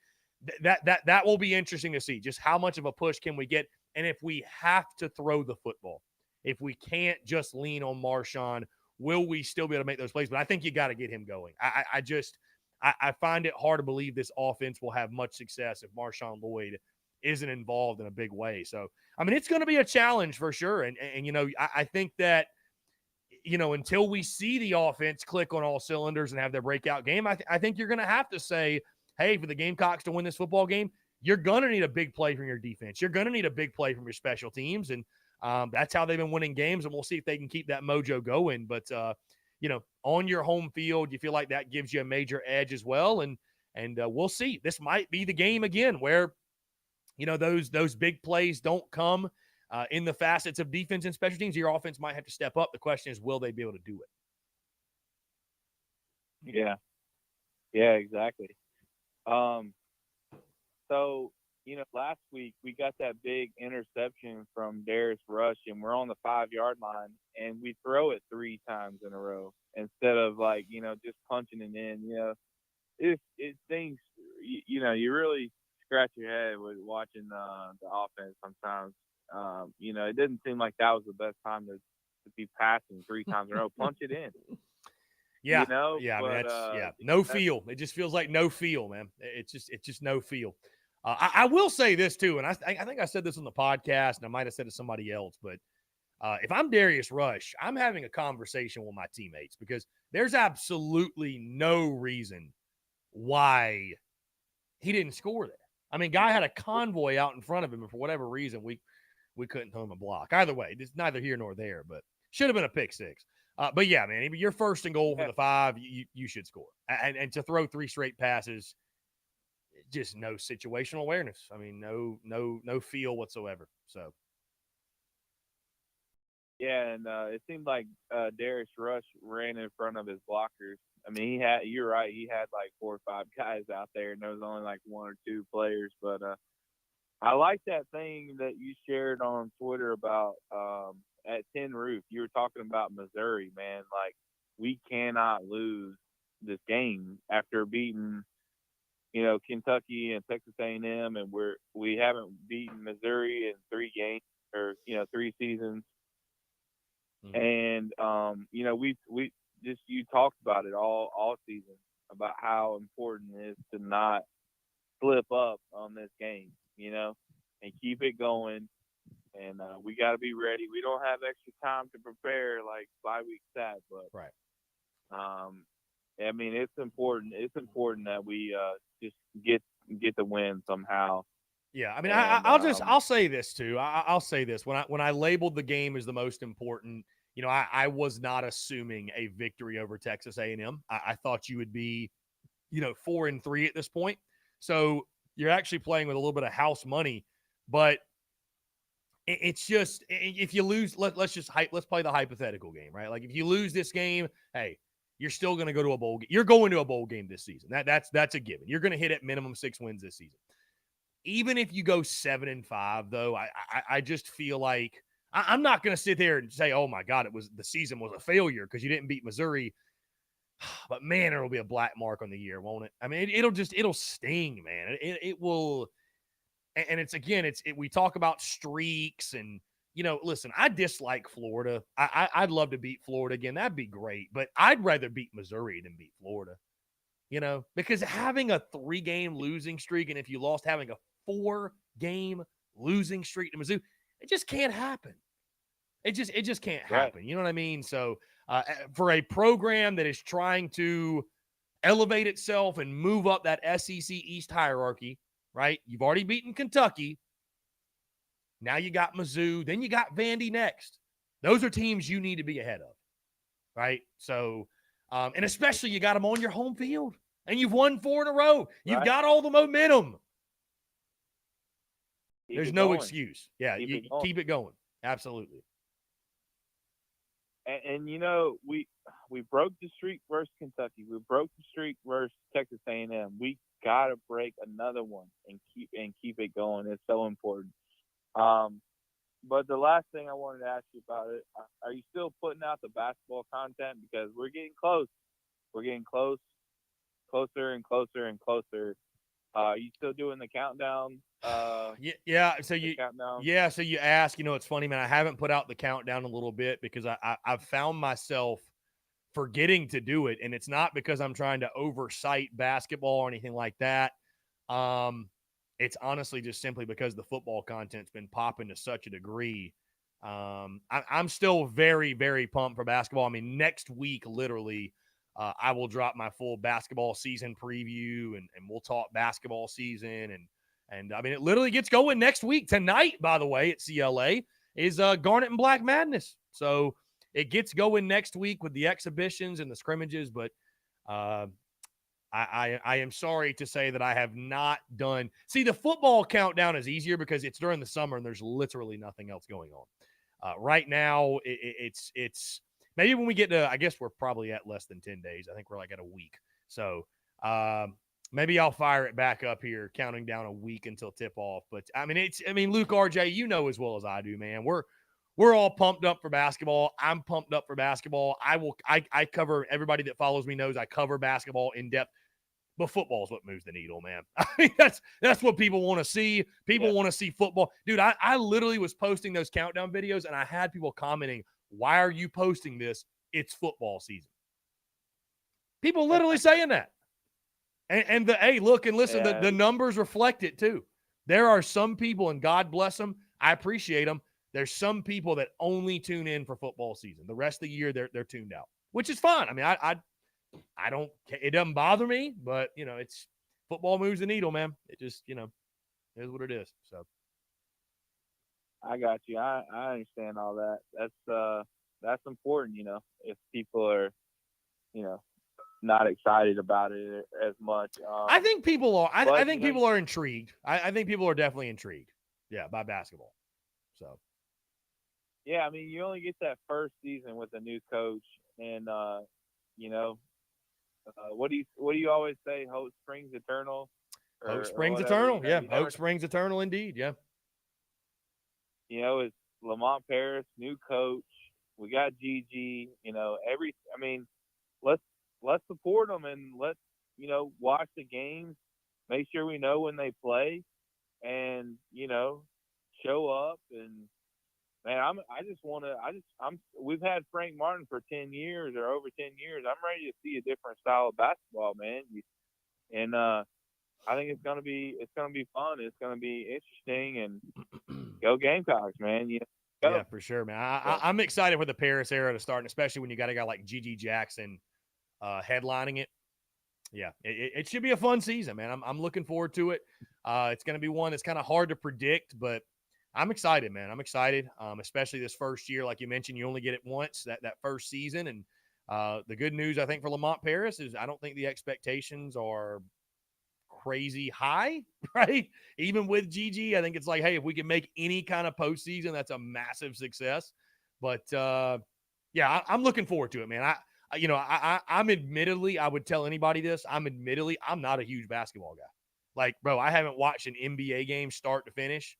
that will be interesting to see just how much of a push can we get. And if we have to throw the football, if we can't just lean on Marshawn, will we still be able to make those plays? But I think you got to get him going. I find it hard to believe this offense will have much success if Marshawn Lloyd isn't involved in a big way. So, I mean, it's going to be a challenge for sure. And you know, I think that, you know, until we see the offense click on all cylinders and have their breakout game, I think you're going to have to say, hey, for the Gamecocks to win this football game, you're going to need a big play from your defense. You're going to need a big play from your special teams. And that's how they've been winning games. And we'll see if they can keep that mojo going. But, you know, on your home field, you feel like that gives you a major edge as well. And we'll see. This might be the game again where, you know, those big plays don't come in the facets of defense and special teams. Your offense might have to step up. The question is, will they be able to do it? Yeah, exactly. So, you know, last week we got that big interception from Darius Rush, and we're on the 5-yard line, and we throw it 3 times in a row instead of, like, you know, just punching it in. You know, it things, you know, you really scratch your head with watching the offense sometimes. You know, it didn't seem like that was the best time to be passing 3 times in a row. Punch it in. Yeah, you know. yeah, but man, no feel. It just feels like no feel, man. It's just no feel. I will say this too, and I think I said this on the podcast, and I might have said it to somebody else, but if I'm Darius Rush, I'm having a conversation with my teammates because there's absolutely no reason why he didn't score there. I mean, guy had a convoy out in front of him, and for whatever reason, we couldn't throw him a block. Either way, it's neither here nor there, but should have been a pick six. But yeah, man, you're first and goal for the 5. You should score, and to throw 3 straight passes, just no situational awareness. I mean, no feel whatsoever. So. Yeah, and it seemed like Darius Rush ran in front of his blockers. I mean, you're right. He had like 4 or 5 guys out there, and there was only like 1 or 2 players. But I like that thing that you shared on Twitter about at Tin Roof. You were talking about Missouri, man. Like, we cannot lose this game after beating, Kentucky and Texas A&M, and we haven't beaten Missouri in 3 games or 3 seasons. And we just, you talked about it all season about how important it is to not slip up on this game, and keep it going. And we got to be ready. We don't have extra time to prepare like 5 weeks out, but right. I mean, it's important. It's important that we just get the win somehow. Yeah, I mean, I'll say this too. I'll say this when I labeled the game as the most important. I was not assuming a victory over Texas A&M. I thought you would be, 4-3 at this point. So you're actually playing with a little bit of house money, but it's just, if you lose, let's play the hypothetical game, right? Like if you lose this game, hey, you're still going to go to a bowl game. You're going to a bowl game this season. That's a given. You're going to hit at minimum 6 wins this season. Even if you go 7-5, though, I just feel like I'm not going to sit there and say, oh my God, the season was a failure because you didn't beat Missouri. But man, it'll be a black mark on the year, won't it? I mean, it'll sting, man. It will. And we talk about streaks and, listen, I dislike Florida. I'd love to beat Florida again. That'd be great. But I'd rather beat Missouri than beat Florida, because having a 3-game losing streak, and if you lost, having a 4-game losing streak to Mizzou, it just can't happen. It just can't happen. Right. You know what I mean? So for a program that is trying to elevate itself and move up that SEC East hierarchy, right? You've already beaten Kentucky. Now you got Mizzou. Then you got Vandy next. Those are teams you need to be ahead of, right? So, and especially you got them on your home field. And you've won 4 in a row. You've got all the momentum. There's no excuse. Yeah, keep it going. Absolutely. And we broke the streak versus Kentucky. We broke the streak versus Texas A&M. We gotta break another one and keep it going. It's so important. But the last thing I wanted to ask you about it: are you still putting out the basketball content? Because we're getting close. We're getting closer and closer and closer. Are you still doing the countdown? Yeah. So you ask. It's funny, man. I haven't put out the countdown a little bit because I've found myself forgetting to do it, and it's not because I'm trying to oversight basketball or anything like that. It's honestly just simply because the football content's been popping to such a degree. I'm still very, very pumped for basketball. I mean, next week, literally, I will drop my full basketball season preview, and we'll talk basketball season. And I mean, it literally gets going next week. Tonight, by the way, at CLA is Garnet and Black Madness. So it gets going next week with the exhibitions and the scrimmages. But I am sorry to say that I have not done. See, the football countdown is easier because it's during the summer and there's literally nothing else going on. Right now, it's maybe when we get to, I guess we're probably at less than 10 days. I think we're like at a week. So maybe I'll fire it back up here, counting down a week until tip off. But I mean, Luke, RJ, as well as I do, man. We're all pumped up for basketball. I'm pumped up for basketball. I cover, everybody that follows me knows I cover basketball in depth. But football is what moves the needle, man. I mean, that's what people want to see. People want to see football. Dude, I literally was posting those countdown videos, and I had people commenting, why are you posting this? It's football season. People literally saying that. And hey, look and listen, Yeah. the numbers reflect it too. There are some people, and God bless them, I appreciate them. There's some people that only tune in for football season. The rest of the year, they're tuned out, which is fine. I mean, I don't, it doesn't bother me, but, you know, it's football moves the needle, man. It just, you know, is what it is. So I got you. I understand all that. That's important, you know, if people are, you know, not excited about it as much. I think people are. I think you know, people are intrigued. I think people are definitely intrigued. Yeah, by basketball. So yeah, I mean, you only get that first season with a new coach, and you know, what do you always say? Hope springs eternal. hope Or springs whatever. eternal. You know, Yeah, you hope never, springs eternal indeed. Yeah. you know, it's Lamont Paris, new coach. We got Gigi. You know, I mean, let's support them and let's, you know, watch the games. Make sure we know when they play, and, you know, show up. And man, we've had Frank Martin for 10 years or over 10 years. I'm ready to see a different style of basketball, man. And I think it's gonna be fun. It's gonna be interesting, and go Gamecocks, man. You know, go. Yeah, for sure, man. I'm excited for the Paris era to start, and especially when you got a guy like Gigi Jackson headlining it. Yeah, it should be a fun season, man. I'm looking forward to it. It's going to be one that's kind of hard to predict, but I'm excited, man. I'm excited, especially this first year. Like you mentioned, you only get it once, that first season. And the good news, I think, for Lamont Paris is I don't think the expectations are crazy high, right? Even with Gigi, I think it's like, hey, if we can make any kind of postseason, that's a massive success. But yeah, I'm looking forward to it, man. I'm admittedly, I would tell anybody this. I'm not a huge basketball guy. Like, bro, I haven't watched an NBA game start to finish.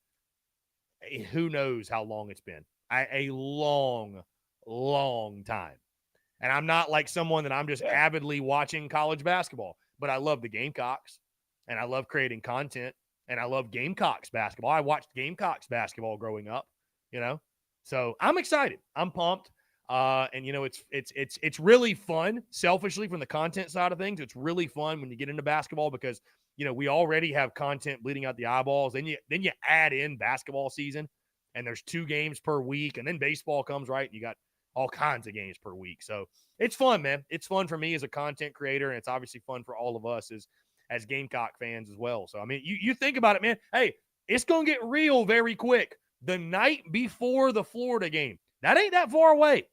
Who knows how long it's been? A long, long time. And I'm not like someone that I'm just avidly watching college basketball, but I love the Gamecocks and I love creating content and I love Gamecocks basketball. I watched Gamecocks basketball growing up, you know? So I'm excited. I'm pumped. And you know, it's really fun, selfishly, from the content side of things. It's really fun when you get into basketball because, you know, we already have content bleeding out the eyeballs. Then you add in basketball season, and there's 2 games per week, and then baseball comes, right? And you got all kinds of games per week. So it's fun, man. It's fun for me as a content creator, and it's obviously fun for all of us as Gamecock fans as well. So I mean, you think about it, man. Hey, it's gonna get real very quick. The night before the Florida game, that ain't that far away.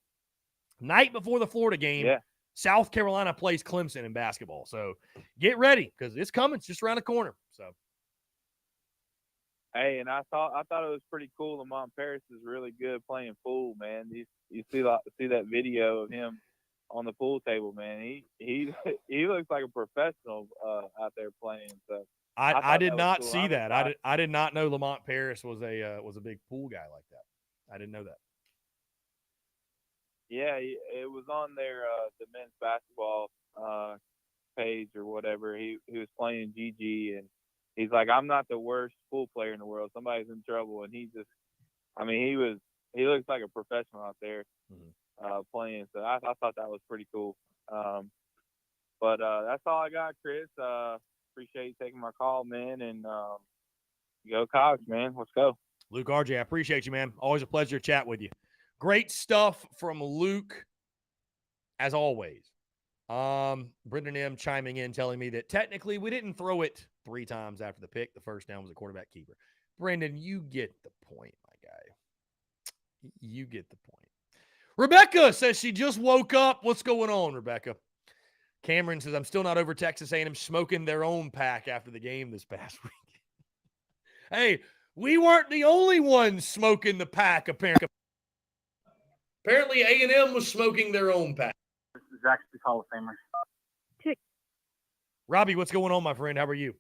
Night before the Florida game, South Carolina plays Clemson in basketball. So get ready because it's coming. It's just around the corner. So, hey, and I thought it was pretty cool. Lamont Paris is really good playing pool, man. You see that video of him on the pool table, man. He looks like a professional out there playing. So I did not cool. see that. I did not know Lamont Paris was a big pool guy like that. I didn't know that. Yeah, it was on their the men's basketball page or whatever. He was playing GG, and he's like, I'm not the worst pool player in the world. Somebody's in trouble, and he looks like a professional out there playing. So I thought that was pretty cool. But that's all I got, Chris. Appreciate you taking my call, man, and go Cogs, man. Let's go. Luke RJ, I appreciate you, man. Always a pleasure to chat with you. Great stuff from Luke, as always. Brendan M. chiming in, telling me that technically we didn't throw it 3 times after the pick. The first down was a quarterback keeper. Brendan, you get the point, my guy. You get the point. Rebecca says she just woke up. What's going on, Rebecca? Cameron says, I'm still not over Texas A&M smoking their own pack after the game this past week. Hey, we weren't the only ones smoking the pack, apparently. Apparently, A&M was smoking their own pack. This is actually Hall of Famer. Robbie, what's going on, my friend? How are you?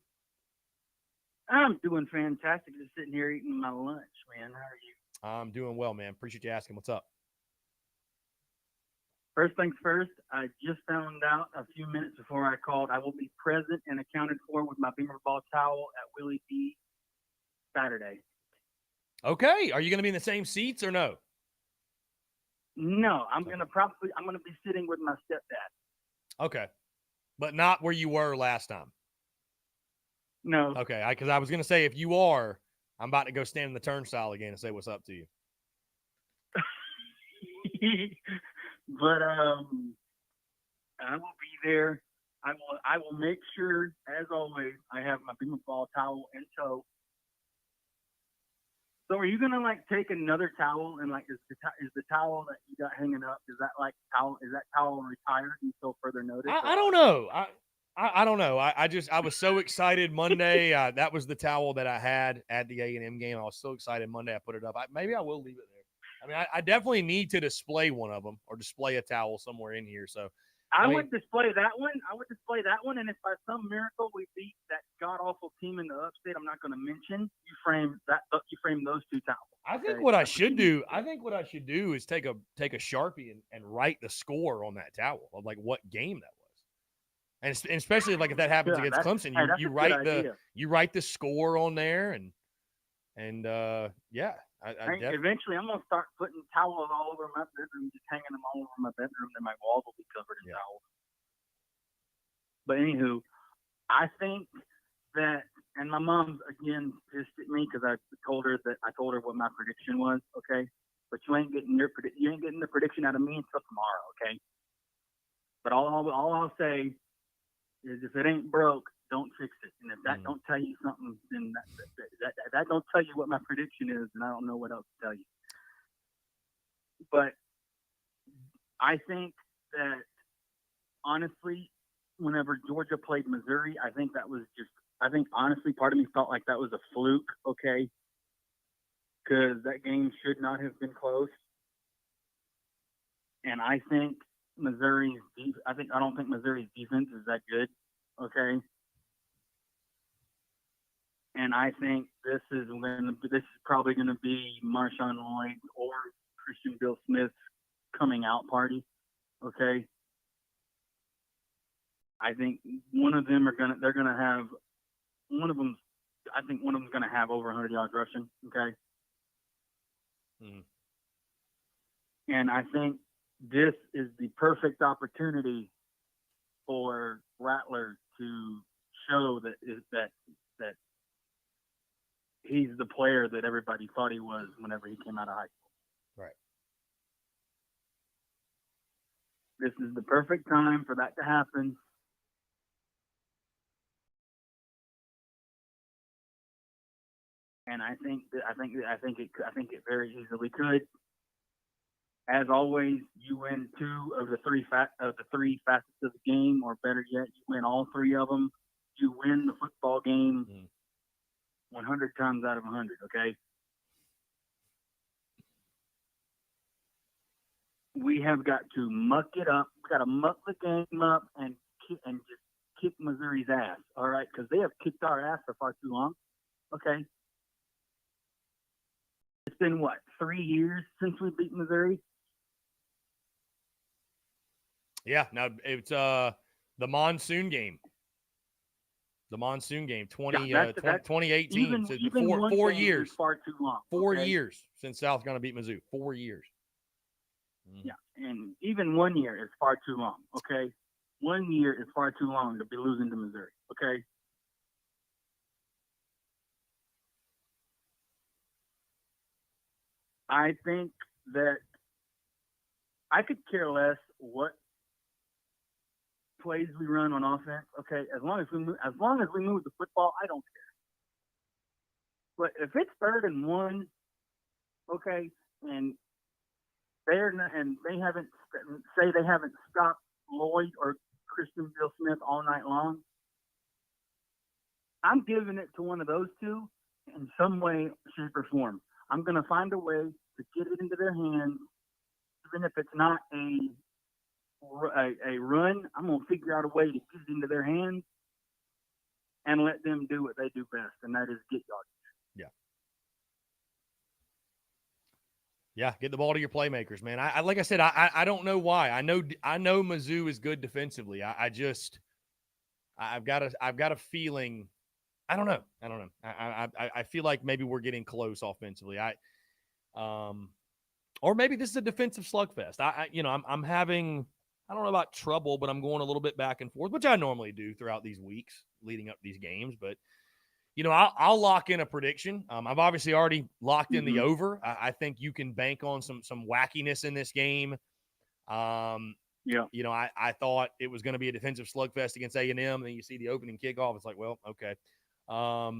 I'm doing fantastic. Just sitting here eating my lunch, man. How are you? I'm doing well, man. Appreciate you asking. What's up? First things first, I just found out a few minutes before I called I will be present and accounted for with my Beamer Ball towel at Willie D Saturday. Okay. Are you going to be in the same seats or no? No, I'm gonna be sitting with my stepdad. Okay. but not where you were last time. No. Okay, because I was going to say, if you are, I'm about to go stand in the turnstile again and say what's up to you. But I will be there. I will make sure, as always, I have my Beamer ball towel in tow. So are you gonna take another towel and is the towel that you got hanging up, is that towel retired until further notice? I don't know. I don't know. I was so excited Monday. That was the towel that I had at the A&M game. I was so excited Monday. I put it up. Maybe I will leave it there. I mean, I definitely need to display one of them or display a towel somewhere in here. So I would display that one. And if by some miracle we beat that god awful team in the upstate, I'm not going to mention. You frame those two towels. I think what I should do. Is take a Sharpie and write the score on that towel of what game that was, and especially if that happens against Clemson, you write the score on there and yeah. Eventually, I'm gonna start putting towels all over my bedroom, just hanging them all over my bedroom, and my walls will be covered in towels. But anywho, I think that, and my mom's again pissed at me because I told her what my prediction was. Okay, but you ain't getting the prediction out of me until tomorrow. Okay, but all I'll say is if it ain't broke, don't fix it. And if that don't tell you something, then that don't tell you what my prediction is, and I don't know what else to tell you. But I think that, honestly, whenever Georgia played Missouri, I think honestly, part of me felt like that was a fluke, okay? Because that game should not have been close. And I think I don't think Missouri's defense is that good, okay? And I think this is probably going to be Marshawn Lloyd or Christian Bill Smith's coming out party. Okay. I think one of them they're going to have one of them's going to have over 100 yards rushing. Okay. And I think this is the perfect opportunity for Rattler to show that he's the player that everybody thought he was whenever he came out of high school. Right. This is the perfect time for that to happen. And I think it very easily could. As always, you win two of the three facets of the game, or better yet, you win all three of them. You win the football game 100 times out of 100. Okay. We have got to muck it up. We got to muck the game up and just kick Missouri's ass. All right, because they have kicked our ass for far too long. Okay. It's been 3 years since we beat Missouri? Yeah, now it's the monsoon game. The monsoon game, 2018. Even 4 years. Far too long. 4 years since South going to beat Mizzou. 4 years. Yeah, and even 1 year is far too long. Okay, 1 year is far too long to be losing to Missouri. Okay. I think that I could care less what plays we run on offense. Okay, as long as we move the football, I don't care. But if it's 3rd and 1, okay, and they haven't stopped Lloyd or Christian Bill Smith all night long, I'm giving it to one of those two in some way, shape, or form. I'm going to find a way to get it into their hands, even if it's not a run. I'm going to figure out a way to get it into their hands and let them do what they do best, and that is get yards. Yeah, get the ball to your playmakers, man. I like I said, I don't know why. I know Mizzou is good defensively. I've got a feeling. I don't know. I feel like maybe we're getting close offensively. Or maybe this is a defensive slugfest. I'm having I don't know about trouble, but I'm going a little bit back and forth, which I normally do throughout these weeks leading up to these games. But, I'll lock in a prediction. I've obviously already locked in the over. I think you can bank on some wackiness in this game. I thought it was going to be a defensive slugfest against A&M, and then you see the opening kickoff. It's like, well, okay. How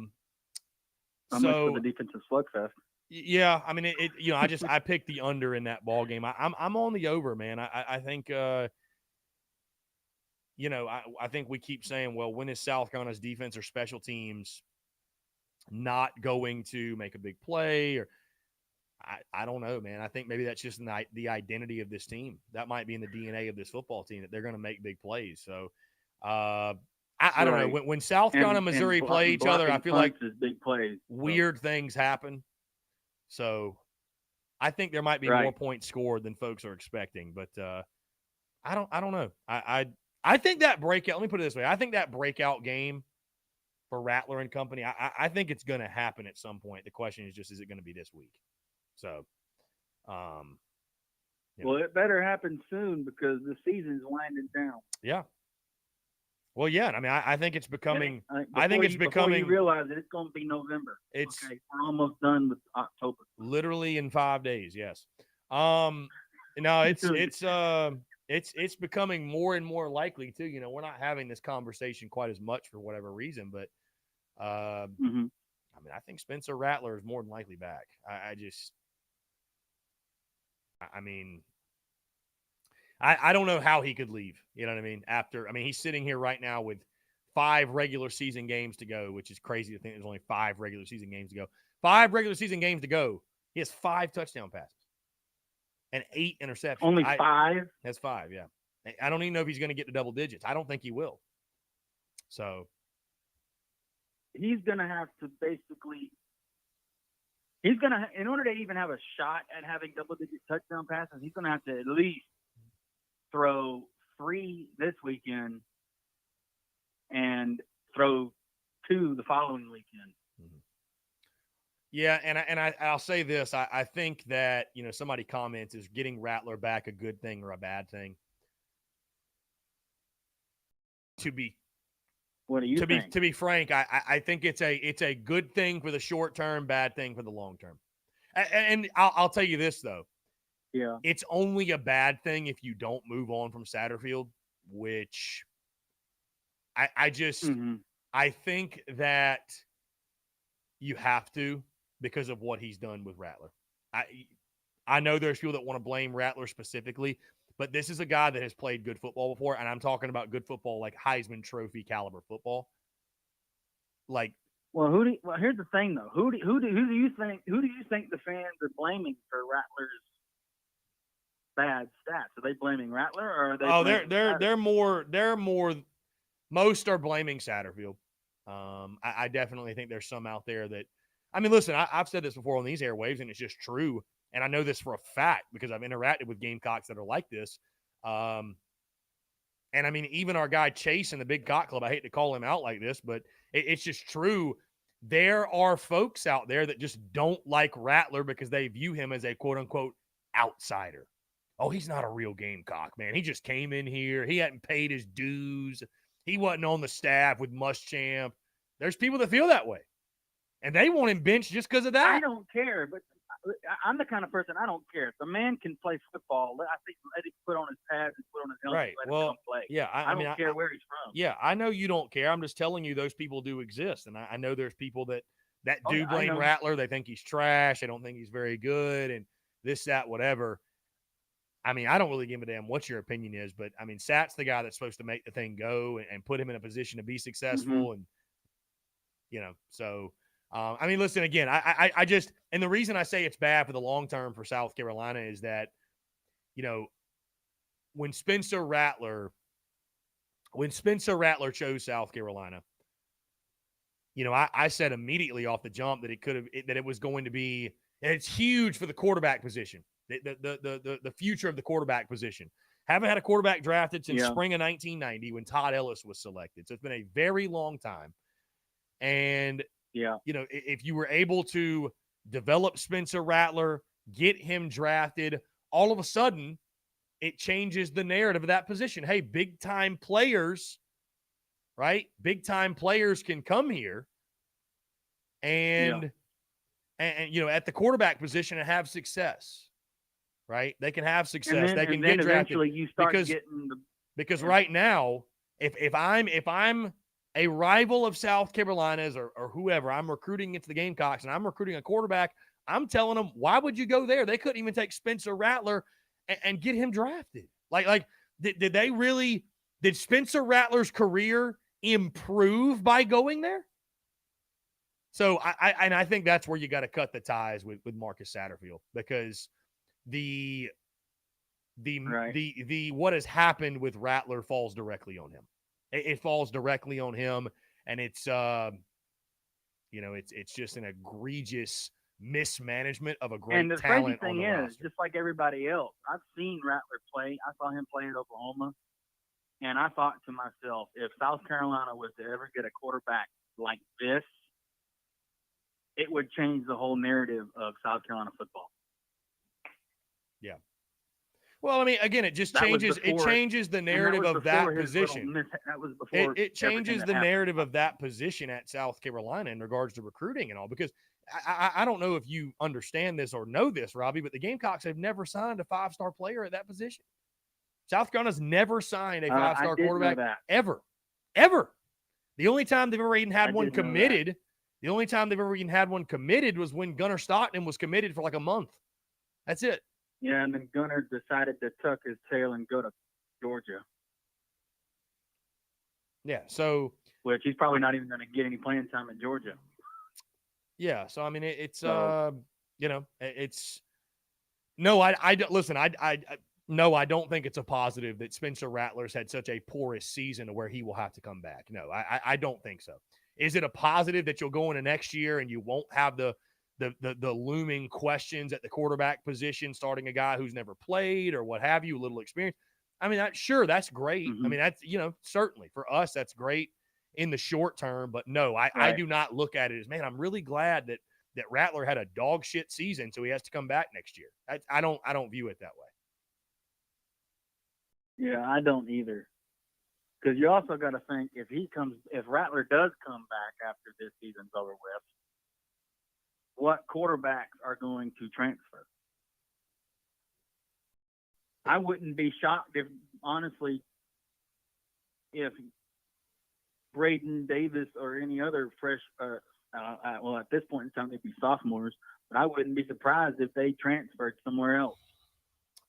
much for the defensive slugfest? Yeah, I mean, I picked the under in that ball game. I'm on the over, man. I think, I think we keep saying, well, when is South Carolina's defense or special teams not going to make a big play? Or I don't know, man. I think maybe that's just the identity of this team. That might be in the DNA of this football team, that they're going to make big plays. So, I don't know. When South Carolina and Missouri play each other, I feel like big plays, weird things happen. So I think there might be more points scored than folks are expecting, but I don't know. I think that breakout, let me put it this way. I think that breakout game for Rattler and company, I think it's going to happen at some point. The question is just, is it going to be this week? So, well, it better happen soon because the season's winding down. Yeah. Well, yeah. I mean, I think it's becoming. Before you realize it, it's going to be November. We're almost done with October. Literally in 5 days. Yes. No, it's becoming more and more likely too. We're not having this conversation quite as much for whatever reason, but I mean, I think Spencer Rattler is more than likely back. I don't know how he could leave. You know what I mean? He's sitting here right now with 5 regular season games to go, which is crazy to think there's only 5 regular season games to go. 5 regular season games to go. He has 5 touchdown passes and 8 interceptions. Only 5? That's 5, yeah. I don't even know if he's going to get to double digits. I don't think he will. So he's going to have to basically in order to even have a shot at having double-digit touchdown passes, he's going to have to at least throw 3 this weekend and throw 2 the following weekend. Mm-hmm. Yeah, and I'll say this. I think that, somebody comments, is getting Rattler back a good thing or a bad thing? What do you think? To be frank, I think it's a good thing for the short term, bad thing for the long term. And I'll tell you this though. Yeah. It's only a bad thing if you don't move on from Satterfield, which I think that you have to, because of what he's done with Rattler. I know there's people that want to blame Rattler specifically, but this is a guy that has played good football before, and I'm talking about good football like Heisman Trophy caliber football. Like, well, here's the thing though. Who do you think the fans are blaming for Rattler's bad stats? Are they blaming Rattler, or are they? They're more. Most are blaming Satterfield. I definitely think there's some out there that. I mean, listen, I've said this before on these airwaves, and it's just true. And I know this for a fact because I've interacted with Gamecocks that are like this. And I mean, even our guy Chase in the Big Cock Club, I hate to call him out like this, but it's just true. There are folks out there that just don't like Rattler because they view him as a quote unquote outsider. Oh, he's not a real Gamecock, man. He just came in here. He hadn't paid his dues. He wasn't on the staff with Muschamp. There's people that feel that way. And they want him benched just because of that. I don't care, but I'm the kind of person, I don't care. If the man can play football, I think let him put on his pads and put on his helmet. Right. Let him come play. Yeah. I don't care where he's from. Yeah, I know you don't care. I'm just telling you those people do exist. And I know there's people that do blame Rattler. They think he's trash. They don't think he's very good and this, that, whatever. I mean, I don't really give a damn what your opinion is, but I mean, Sat's the guy that's supposed to make the thing go and put him in a position to be successful. And, so I mean, listen, again, I just, and the reason I say it's bad for the long term for South Carolina is that, when Spencer Rattler chose South Carolina, I said immediately off the jump that it was going to be, and it's huge for the quarterback position, the future of the quarterback position. Haven't had a quarterback drafted since spring of 1990 when Todd Ellis was selected. So it's been a very long time. And if you were able to develop Spencer Rattler, get him drafted, all of a sudden it changes the narrative of that position. Hey, big-time players, right? Big-time players can come here and at the quarterback position and have success, right? They can have success. They can get drafted. Eventually you start getting because right now, if I'm a rival of South Carolina's or whoever, I'm recruiting into the Gamecocks and I'm recruiting a quarterback, I'm telling them, why would you go there? They couldn't even take Spencer Rattler and get him drafted. Did Spencer Rattler's career improve by going there? So I think that's where you got to cut the ties with Marcus Satterfield, because the what has happened with Rattler falls directly on him. It falls directly on him, and it's it's just an egregious mismanagement of a great and the talent crazy on the thing is, roster. just like everybody else, I've seen Rattler play. I saw him play at Oklahoma, and I thought to myself, if South Carolina was to ever get a quarterback like this, it would change the whole narrative of South Carolina football. Yeah. Well, I mean, again, it just changes. It changes the narrative of that position. That was before it changes the narrative of that position at South Carolina in regards to recruiting and all. Because I don't know if you understand this or know this, Robbie, but the Gamecocks have never signed a 5-star player at that position. South Carolina's never signed a 5-star quarterback ever. The only time they've ever even had one committed. The only time they've ever even had one committed was when Gunnar Stockton was committed for like a month. That's it. Yeah, and then Gunnar decided to tuck his tail and go to Georgia. Yeah, so which he's probably not even going to get any playing time in Georgia. Yeah, so I mean, it's no, I listen. No, I don't think it's a positive that Spencer Rattler's had such a porous season to where he will have to come back. No, I don't think so. Is it a positive that you'll go into next year and you won't have the looming questions at the quarterback position, starting a guy who's never played or what have you, little experience? I mean, sure, that's great. Mm-hmm. I mean, that's, certainly for us, that's great in the short term. But no, I do not look at it as, man, I'm really glad that Rattler had a dog shit season, so he has to come back next year. I don't view it that way. Yeah, I don't either. Because you also got to think, if Rattler does come back after this season's over with, what quarterbacks are going to transfer? I wouldn't be shocked if Braden Davis or any other fresh, at this point in time, they'd be sophomores, but I wouldn't be surprised if they transferred somewhere else.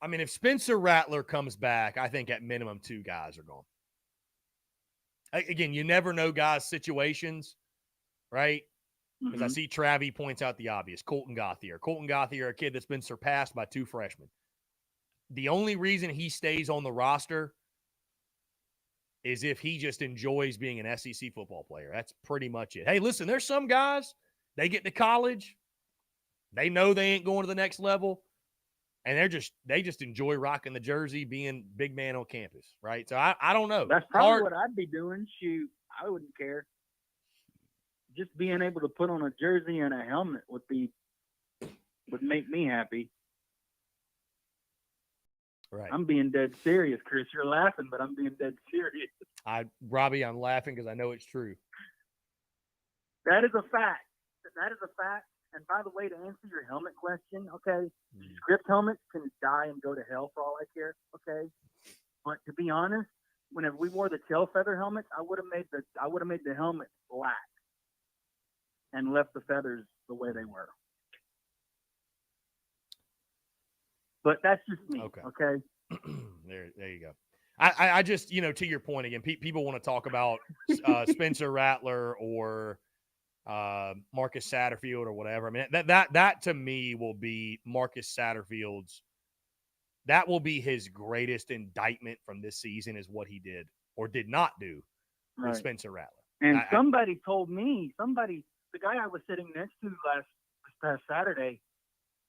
I mean, if Spencer Rattler comes back, I think at minimum 2 guys are gone. Again, you never know guys' situations, right? Because I see Travie points out the obvious. Colton Gauthier, a kid that's been surpassed by 2 freshmen. The only reason he stays on the roster is if he just enjoys being an SEC football player. That's pretty much it. Hey, listen, there's some guys, they get to college, they know they ain't going to the next level, and they just enjoy rocking the jersey, being big man on campus, right? So I don't know. That's probably what I'd be doing. Shoot, I wouldn't care. Just being able to put on a jersey and a helmet would make me happy. Right. I'm being dead serious, Chris. You're laughing, but I'm being dead serious. Robbie, I'm laughing because I know it's true. That is a fact. And by the way, to answer your helmet question, okay, script helmets can die and go to hell for all I care, okay? But to be honest, whenever we wore the tail feather helmets, I would have made the helmet black and left the feathers the way they were. But that's just me, okay? There you go. I just, to your point again, people want to talk about Spencer Rattler or Marcus Satterfield or whatever. I mean, that to me will be Marcus Satterfield's. That will be his greatest indictment from this season, is what he did or did not do with Spencer Rattler. And somebody told me, the guy I was sitting next to this past Saturday,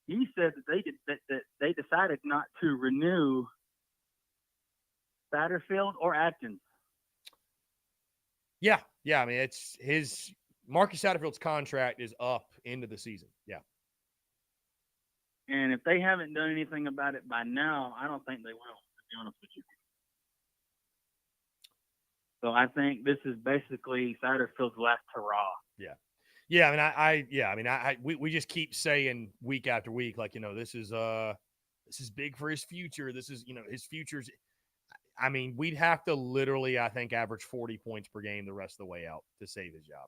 he said that they decided not to renew Satterfield or Atkins. Yeah. I mean, it's Marcus Satterfield's contract is up into the season. Yeah. And if they haven't done anything about it by now, I don't think they will. be honest with you. So I think this is basically Satterfield's last hurrah. Yeah. Yeah. I mean, we just keep saying week after week, like, this is big for his future. This is, his future's, I mean, we'd have to literally, I think, average 40 points per game the rest of the way out to save his job.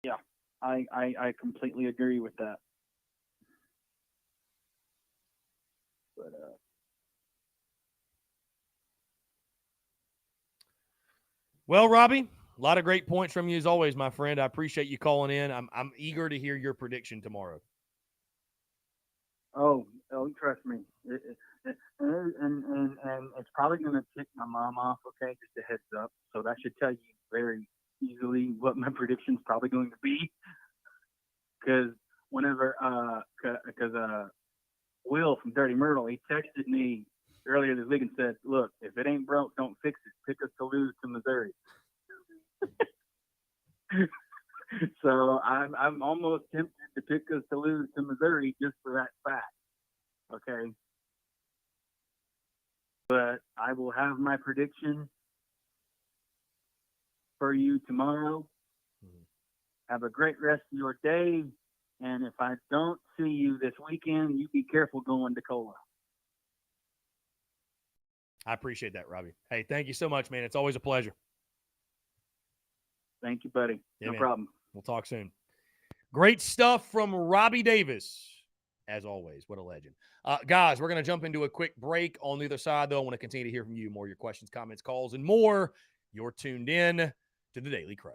Yeah, I completely agree with that. But well, Robbie, a lot of great points from you as always, my friend. I appreciate you calling in. I'm eager to hear your prediction tomorrow. Oh, trust me. And it's probably going to tick my mom off, okay? Just a heads up. So that should tell you very easily what my prediction's probably going to be. Because whenever, Will from Dirty Myrtle, he texted me earlier this week and said, look, if it ain't broke, don't fix it. Pick us to lose to Missouri. So I'm almost tempted to pick us to lose to Missouri just for that fact. Okay. But I will have my prediction for you tomorrow. Have a great rest of your day. And if I don't see you this weekend, you be careful going to Cola. I appreciate that, Robbie. Hey, thank you so much, man. It's always a pleasure. Thank you, buddy. Yeah, no man. problem. We'll talk soon. Great stuff from Robbie Davis. As always, what a legend. Guys, we're going to jump into a quick break. On the other side, though, I want to continue to hear from you. More of your questions, comments, calls, and more. You're tuned in to the Daily Crow.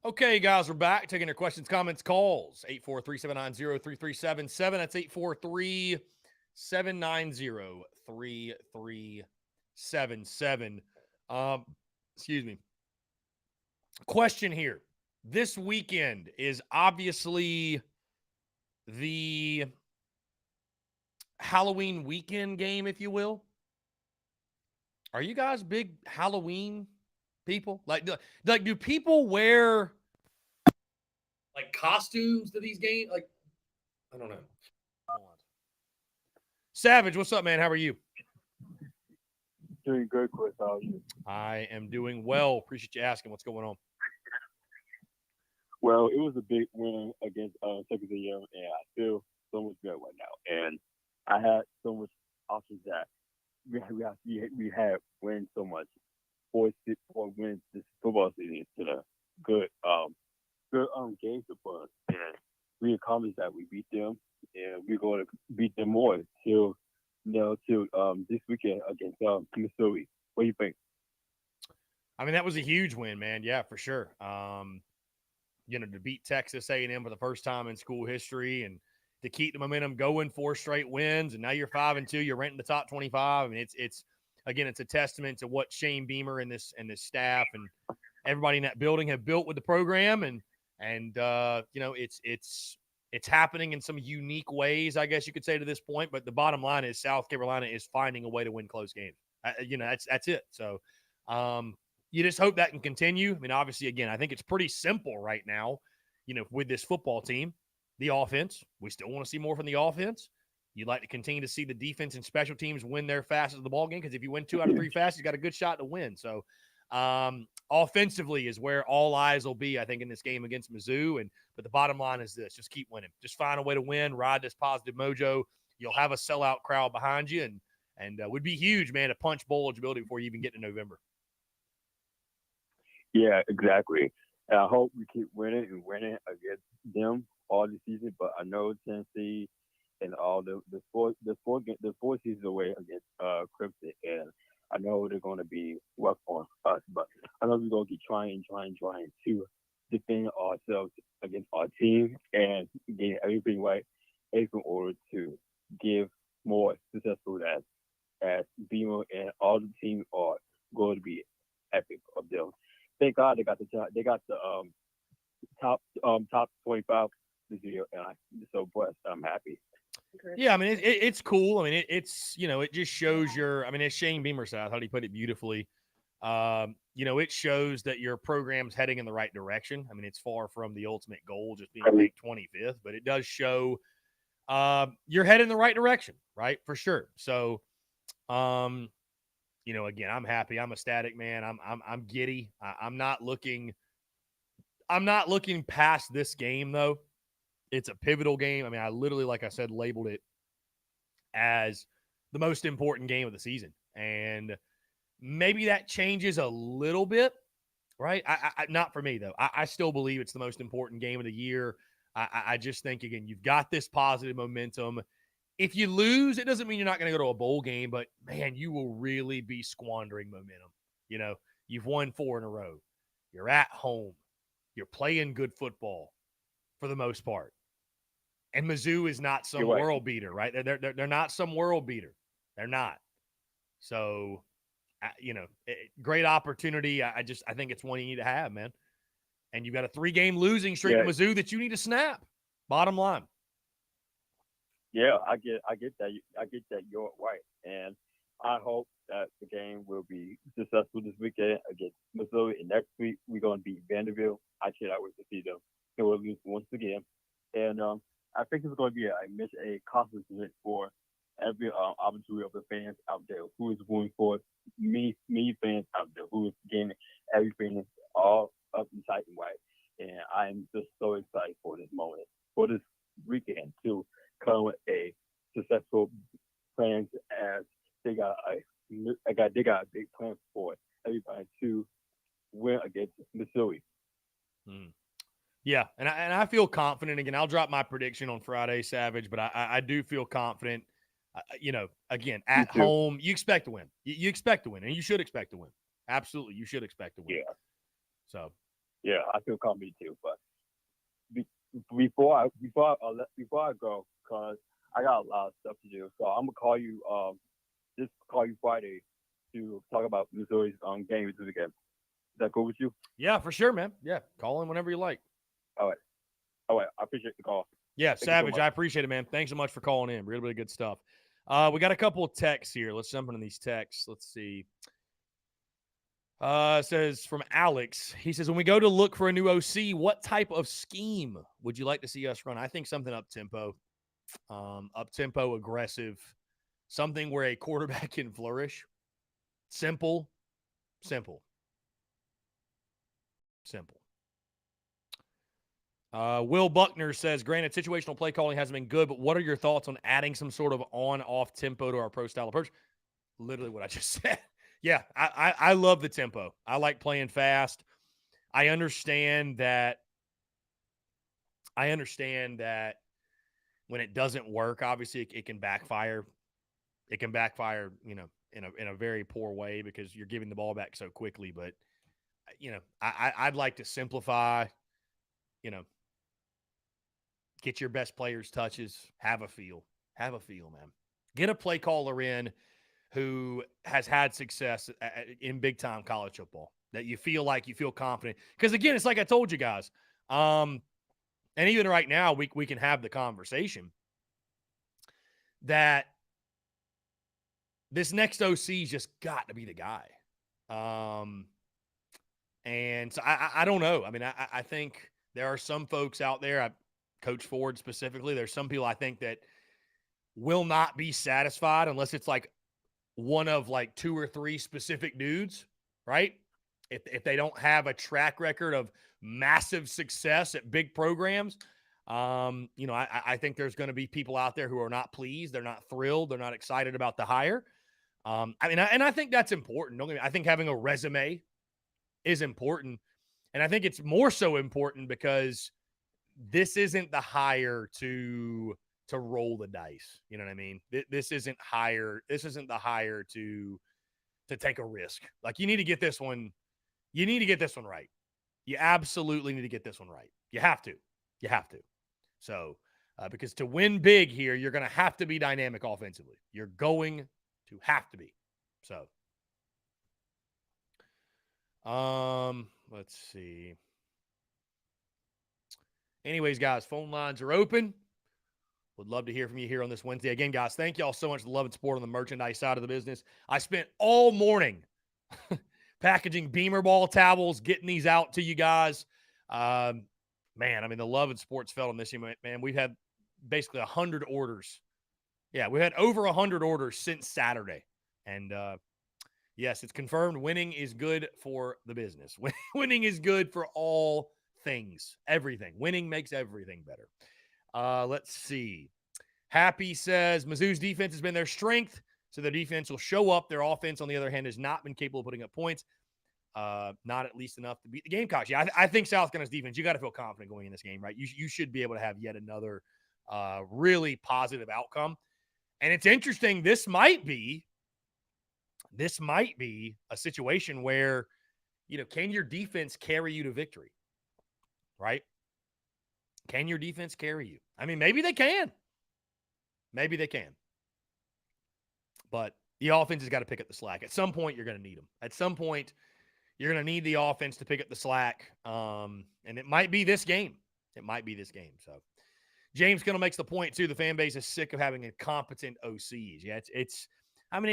Okay, guys, we're back taking your questions, comments, calls. 843-790-3377. That's 843-790-3377. Excuse me. Question here. This weekend is obviously the Halloween weekend game, if you will. Are you guys big Halloween people? Like do people wear like costumes to these games? Like, I don't know. Savage, what's up, man? How are you? Doing good, Chris. How are you? I am doing well. Appreciate you asking. What's going on? Well, it was a big win against Texas A&M, and I feel so much better right now. And I had so much options that we had win so much. Four wins this football season to the good games for us, and we accomplished that. We beat them, and we're going to beat them more till this weekend against Missouri. What do you think? I mean, that was a huge win, man. Yeah, for sure. To beat Texas A&M for the first time in school history and to keep the momentum going, 4 straight wins, and now you're 5-2. You're ranked in the top 25. I mean, it's a testament to what Shane Beamer and this staff and everybody in that building have built with the program, and it's happening in some unique ways, I guess you could say, to this point. But the bottom line is South Carolina is finding a way to win close games. That's it. So, you just hope that can continue. I mean, obviously, again, I think it's pretty simple right now, with this football team. The offense, we still want to see more from the offense. You'd like to continue to see the defense and special teams win their fastest of the ball game, because if you win 2 out of 3 fast, you got a good shot to win. So, offensively is where all eyes will be, I think, in this game against Mizzou. But the bottom line is this: just keep winning. Just find a way to win. Ride this positive mojo. You'll have a sellout crowd behind you, and would be huge, man, to punch bowl eligibility before you even get to November. Yeah, exactly. And I hope we keep winning against them all the season. But I know Tennessee and all the four seasons away against Crimson, and I know they're going to be rough on us. But I know we're going to keep trying to defend ourselves against our team and get everything right, in order to give more successful as Beamer and all the team are going to be epic of them. Thank God they got the top 25 this year, and I'm so blessed. I'm happy. Yeah, I mean, it's cool. I mean, it's it just shows as Shane Beamer said, I thought he put it beautifully. It shows that your program's heading in the right direction. I mean, it's far from the ultimate goal, just being ranked 25th, but it does show you're heading in the right direction, right? For sure. So, again, I'm happy. I'm ecstatic, man. I'm giddy. I'm not looking past this game, though. It's a pivotal game. I mean, I literally, like I said, labeled it as the most important game of the season. And maybe that changes a little bit, right? I not for me, though. I still believe it's the most important game of the year. I just think, again, you've got this positive momentum. If you lose, it doesn't mean you're not going to go to a bowl game, but, man, you will really be squandering momentum. You've won 4 in a row. You're at home. You're playing good football for the most part. And Mizzou is not some world beater, right? They're not some world beater. They're not. So, great opportunity. I think it's one you need to have, man. And you've got a 3-game losing streak to Mizzou that you need to snap. Bottom line. Yeah, I get that. I get that you're right, and I hope that the game will be successful this weekend against Missouri. And next week we're going to beat Vanderbilt. I cannot wait to see them. They will lose once again, and I think it's going to be a accomplishment for every opportunity of the fans out there who is rooting for me fans out there who is getting everything all up and tight and right. And I am just so excited for this moment, for this weekend to come with a successful plans, as they got a big plan for everybody to win against Missouri. Yeah, and I feel confident. Again, I'll drop my prediction on Friday, Savage, but I do feel confident. Again, at home, you expect to win. You expect to win, and you should expect to win. Absolutely, you should expect to win. Yeah. So, Yeah, I feel confident too. But before I go, cause I got a lot of stuff to do, so I'm gonna call you. Just call you Friday to talk about Missouri's game this weekend. Is that cool with you? Yeah, for sure, man. Yeah, call in whenever you like. All right. I appreciate the call. Yeah, Thank you so Savage, much. I appreciate it, man. Thanks so much for calling in. Really, really good stuff. We got a couple of texts here. Let's jump into these texts. Let's see. Says from Alex. He says, when we go to look for a new OC, what type of scheme would you like to see us run? I think something up-tempo, aggressive, something where a quarterback can flourish. Simple. Will Buckner says, granted, situational play calling hasn't been good, but what are your thoughts on adding some sort of on-off tempo to our pro-style approach? Literally what I just said. Yeah, I love the tempo. I like playing fast. I understand that when it doesn't work, obviously it can backfire. It can backfire, in a very poor way because you're giving the ball back so quickly. But I'd like to simplify. Get your best players touches. Have a feel, man. Get a play caller in who has had success in big-time college football, that you feel confident. Because, again, it's like I told you guys, and even right now we can have the conversation that this next OC's just got to be the guy. And so I don't know. I mean, I think there are some folks out there, Coach Ford specifically, there's some people I think that will not be satisfied unless it's like one of like 2 or 3 specific dudes, right? If they don't have a track record of massive success at big programs, I think there's going to be people out there who are not pleased. They're not thrilled. They're not excited about the hire. I think that's important. Don't get me, I think having a resume is important. And I think it's more so important because this isn't the hire to roll the dice. You know what I mean? This isn't the hire to take a risk. Like, you need to get this one. You need to get this one right. You absolutely need to get this one right. You have to. So, because to win big here, you're going to have to be dynamic offensively. You're going to have to be. So, let's see. Anyways, guys, phone lines are open. Would love to hear from you here on this Wednesday. Again, guys, thank you all so much for the love and support on the merchandise side of the business. I spent all morning packaging Beamer ball towels, getting these out to you guys. Man, I mean, the love and support's felt on this year, man. We've had basically 100 orders. Yeah, we had over 100 orders since Saturday. And yes, it's confirmed winning is good for the business. Winning is good for all things, everything. Winning makes everything better. Let's see. Happy says Mizzou's defense has been their strength, so their defense will show up. Their offense, on the other hand, has not been capable of putting up points. Not at least enough to beat the Gamecocks. Yeah, I think South Carolina's defense, you got to feel confident going in this game, right? You should be able to have yet another really positive outcome. And it's interesting. This might be a situation where, can your defense carry you to victory, right? Can your defense carry you? I mean, maybe they can. But the offense has got to pick up the slack. At some point, you're going to need them. At some point, you're going to need the offense to pick up the slack. And it might be this game. So James Kittle makes the point, too. The fan base is sick of having incompetent OCs. Yeah, it's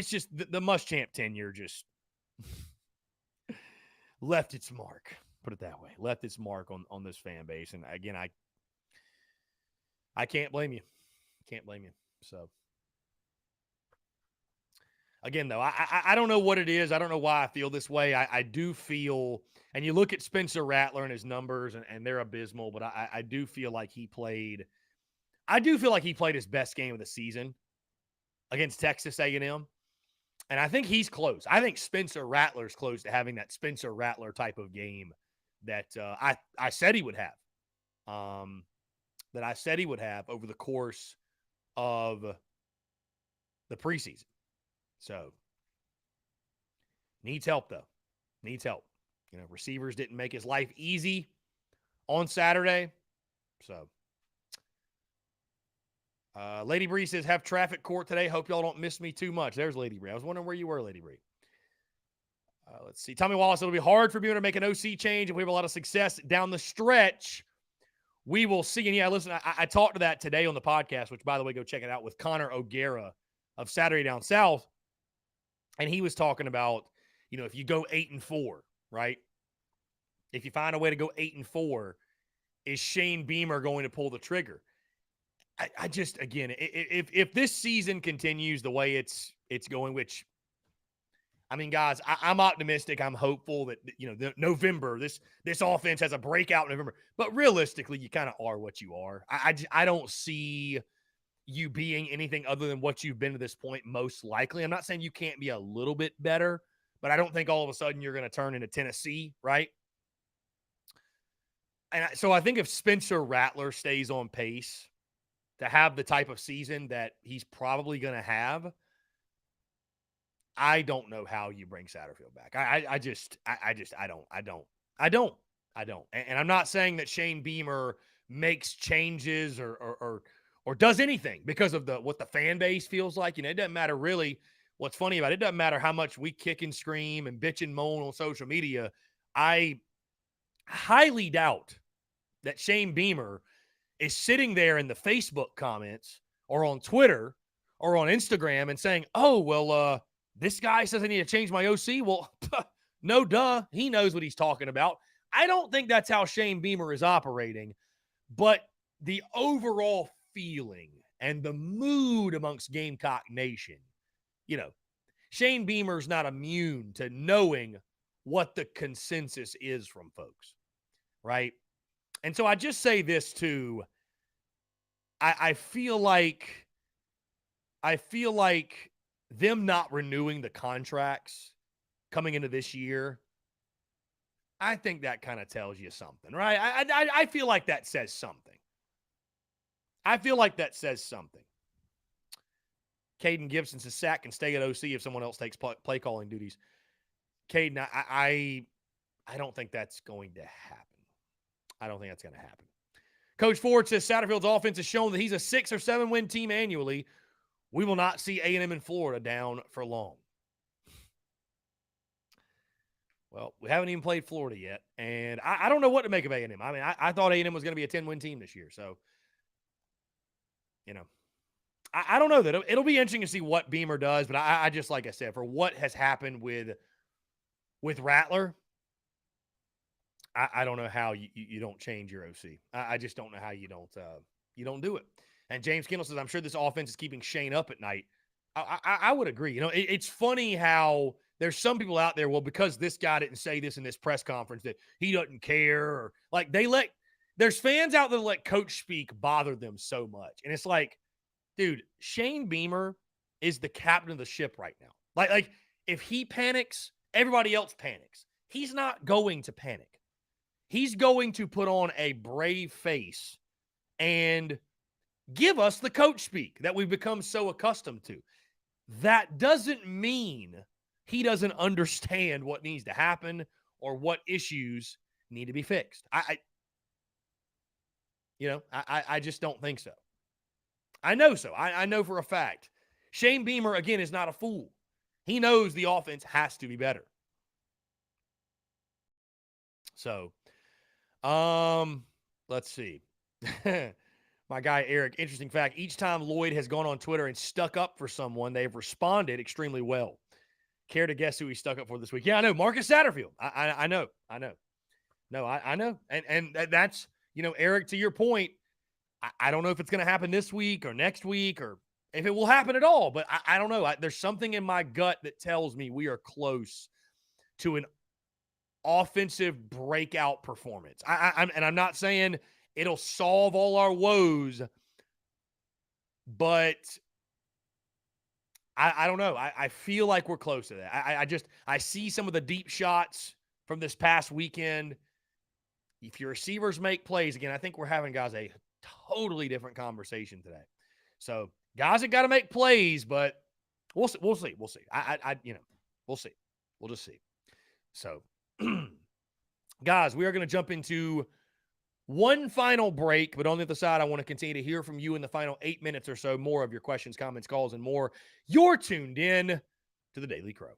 just the Muschamp tenure just left its mark. Put it that way. Left its mark on this fan base. And again, I can't blame you. So, again, though, I don't know what it is. I don't know why I feel this way. I do feel, and you look at Spencer Rattler and his numbers, and they're abysmal, but I do feel like he played his best game of the season against Texas A&M. And I think he's close. I think Spencer Rattler's close to having that Spencer Rattler type of game that I said he would have. That I said he would have over the course of the preseason. So, needs help, though. Receivers didn't make his life easy on Saturday. So, Lady Bree says, have traffic court today. Hope y'all don't miss me too much. There's Lady Bree. I was wondering where you were, Lady Bree. Let's see. Tommy Wallace, it'll be hard for Beamer to make an OC change if we have a lot of success down the stretch. We will see. And yeah, listen, I talked to that today on the podcast, which, by the way, go check it out, with Connor O'Gara of Saturday Down South. And he was talking about, if you go 8-4, right? If you find a way to go 8-4, is Shane Beamer going to pull the trigger? I just, again, if this season continues the way it's going, which, I mean, guys, I'm optimistic. I'm hopeful that, November, this offense has a breakout in November. But realistically, you kind of are what you are. I don't see you being anything other than what you've been to this point, most likely. I'm not saying you can't be a little bit better, but I don't think all of a sudden you're going to turn into Tennessee, right? And so I think if Spencer Rattler stays on pace to have the type of season that he's probably going to have, I don't know how you bring Satterfield back. I don't. And I'm not saying that Shane Beamer makes changes or does anything because of what the fan base feels like. It doesn't matter really. What's funny about it, it doesn't matter how much we kick and scream and bitch and moan on social media. I highly doubt that Shane Beamer is sitting there in the Facebook comments or on Twitter or on Instagram and saying, oh, well, this guy says I need to change my OC. Well, no, duh. He knows what he's talking about. I don't think that's how Shane Beamer is operating, but the overall feeling and the mood amongst Gamecock Nation, Shane Beamer's not immune to knowing what the consensus is from folks, right? And so I just say this too. I feel like them not renewing the contracts coming into this year, I think that kind of tells you something, right? I feel like that says something. Caden Gibson says Sack can stay at OC if someone else takes play calling duties. Caden, I don't think that's going to happen. Coach Ford says Satterfield's offense has shown that he's a 6 or 7 win team annually. We will not see A&M in Florida down for long. Well, we haven't even played Florida yet, and I don't know what to make of A&M. I mean, I thought A&M was going to be a 10-win team this year, so, I don't know. That it'll be interesting to see what Beamer does, but I just, like I said, for what has happened with Rattler, I don't know how you don't change your OC. I just don't know how you don't do it. And James Kendall says, I'm sure this offense is keeping Shane up at night. I would agree. It's funny how there's some people out there, well, because this guy didn't say this in this press conference that he doesn't care, or like there's fans out there that let coach speak bother them so much. And it's like, dude, Shane Beamer is the captain of the ship right now. Like if he panics, everybody else panics. He's not going to panic. He's going to put on a brave face and give us the coach speak that we've become so accustomed to. That doesn't mean he doesn't understand what needs to happen or what issues need to be fixed. I just don't think so. I know so. I know for a fact. Shane Beamer, again, is not a fool. He knows the offense has to be better. So, let's see. My guy, Eric, interesting fact. Each time Lloyd has gone on Twitter and stuck up for someone, they've responded extremely well. Care to guess who he stuck up for this week? Yeah, I know. Marcus Satterfield. I know. No, I know. And that's, Eric, to your point, I don't know if it's going to happen this week or next week or if it will happen at all, but I don't know. There's something in my gut that tells me we are close to an offensive breakout performance. I'm not saying it'll solve all our woes, but I don't know. I feel like we're close to that. I see some of the deep shots from this past weekend. If your receivers make plays, again, I think we're having, guys, a totally different conversation today. So guys have got to make plays, but we'll see. We'll see. We'll see. We'll see. We'll just see. So Guys, we are going to jump into one final break, but on the other side, I want to continue to hear from you in the final 8 minutes or so, more of your questions, comments, calls, and more. You're tuned in to the Daily Crow.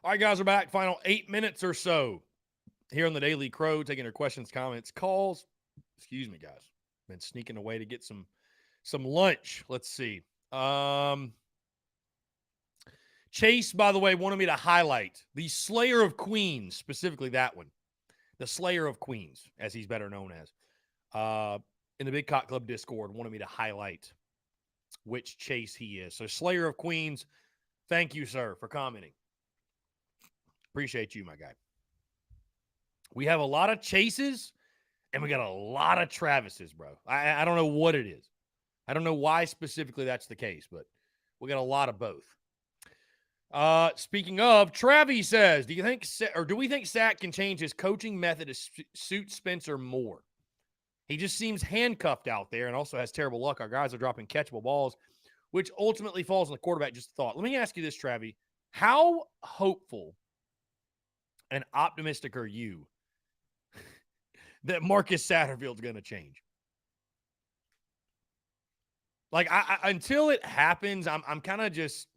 All right, guys, we're back. Final 8 minutes or so here on the Daily Crow, taking your questions, comments, calls. Excuse me, guys. Been sneaking away to get some lunch. Let's see. Chase, by the way, wanted me to highlight the Slayer of Queens, specifically that one. The Slayer of Queens, as he's better known as. In the Big Cock Club Discord, wanted me to highlight which Chase he is. So Slayer of Queens, thank you, sir, for commenting. Appreciate you, my guy. We have a lot of Chases, and we got a lot of Travises, bro. I don't know what it is. I don't know why specifically that's the case, but we got a lot of both. Speaking of, Travi says, do we think Sack can change his coaching method to suit Spencer more? He just seems handcuffed out there and also has terrible luck. Our guys are dropping catchable balls, which ultimately falls on the quarterback. Just a thought. Let me ask you this, Travi. How hopeful and optimistic are you that Marcus Satterfield's going to change? Like, I until it happens, I'm kind of just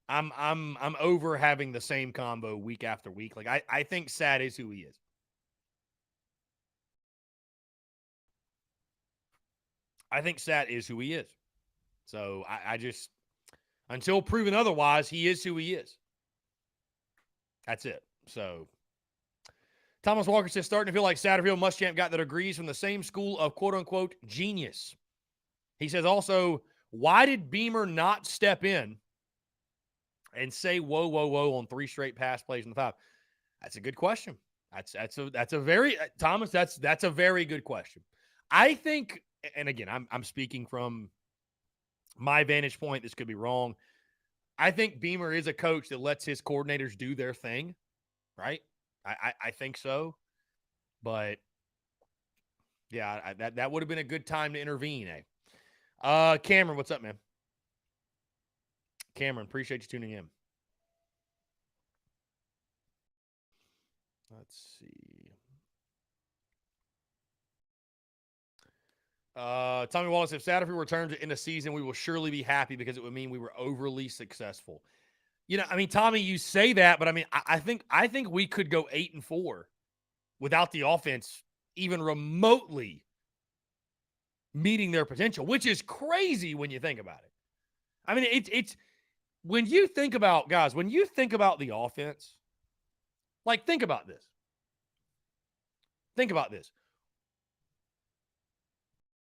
I'm over having the same combo week after week. Like, I think Sat is who he is. I think Sat is who he is. So I just, until proven otherwise, he is who he is. That's it. So Thomas Walker says, starting to feel like Satterfield Muschamp got the degrees from the same school of quote-unquote genius. He says also, why did Beamer not step in and say whoa, whoa, whoa on 3 straight pass plays in the 5? That's a good question. That's a very, Thomas, that's a very good question. I think, and again, I'm speaking from my vantage point. This could be wrong. I think Beamer is a coach that lets his coordinators do their thing, right? I think so. But, yeah, that would have been a good time to intervene, eh? Cameron, what's up, man? Cameron, appreciate you tuning in. Let's see. Tommy Wallace, if Satterfield returns in a season, we will surely be happy because it would mean we were overly successful. You know, I mean, Tommy, you say that, but I mean, I think we could go 8-4 without the offense even remotely meeting their potential, which is crazy when you think about it. I mean, it's when you think about, guys, when you think about the offense, like, think about this. Think about this.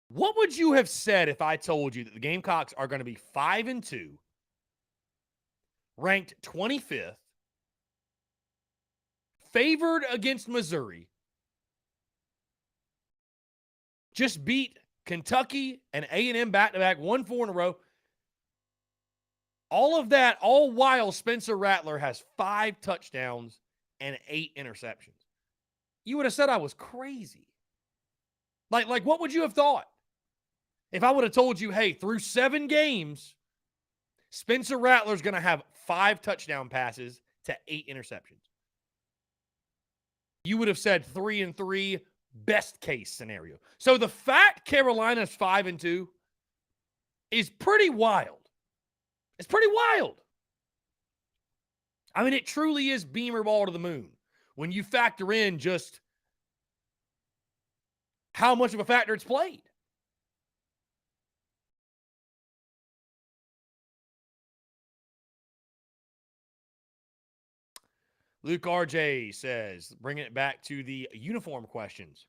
What would you have said if I told you that the Gamecocks are going to be 5-2, ranked 25th, favored against Missouri, just beat Kentucky and A&M back-to-back, 1-4 in a row? All of that, all while Spencer Rattler has 5 touchdowns and 8 interceptions. You would have said I was crazy. Like what would you have thought? If I would have told you, hey, through 7 games, Spencer Rattler's going to have 5 touchdown passes to 8 interceptions. You would have said 3-3, best case scenario. So the fact Carolina's 5-2 is pretty wild. It's pretty wild. I mean, it truly is Beamer ball to the moon when you factor in just how much of a factor it's played. Luke RJ says, bringing it back to the uniform questions.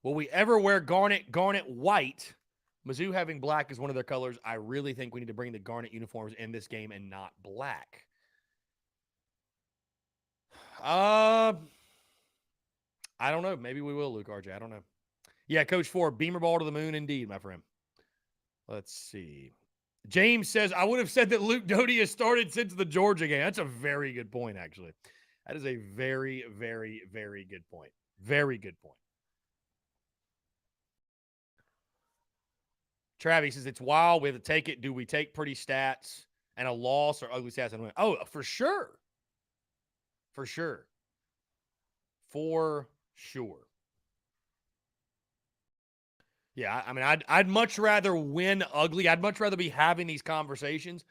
Will we ever wear garnet white? Mizzou having black as one of their colors. I really think we need to bring the garnet uniforms in this game and not black. I don't know. Maybe we will, Luke RJ. I don't know. Yeah, Coach Ford, Beamer ball to the moon indeed, my friend. Let's see. James says, I would have said that Luke Doty has started since the Georgia game. That's a very good point, actually. That is a very, very, very good point. Very good point. Travis says, it's wild. We have to take it. Do we take pretty stats and a loss or ugly stats and win? Oh, for sure. For sure. For sure. Yeah, I mean, I'd much rather win ugly. I'd much rather be having these conversations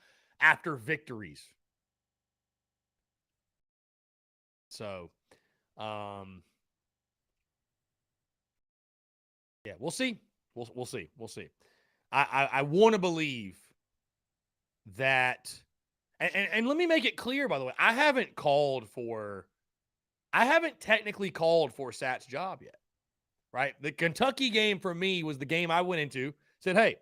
after victories. So, yeah, we'll see. We'll see. We'll see. I want to believe that, and let me make it clear, by the way, I haven't technically called for Sat's job yet, right? The Kentucky game for me was the game I went into, said, hey,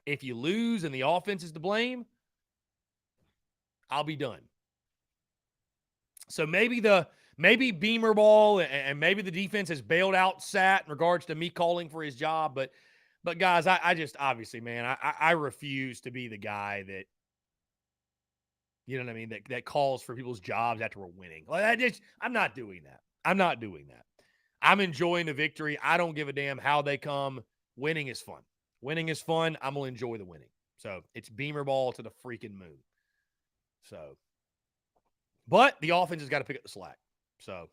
if you lose and the offense is to blame, I'll be done. So maybe Beamer ball and maybe the defense has bailed out Sat in regards to me calling for his job. But guys, I just obviously, man, I refuse to be the guy that, you know what I mean, that calls for people's jobs after we're winning. Like I'm not doing that. I'm enjoying the victory. I don't give a damn how they come. Winning is fun. I'm going to enjoy the winning. So it's Beamer ball to the freaking moon. So, but the offense has got to pick up the slack. So,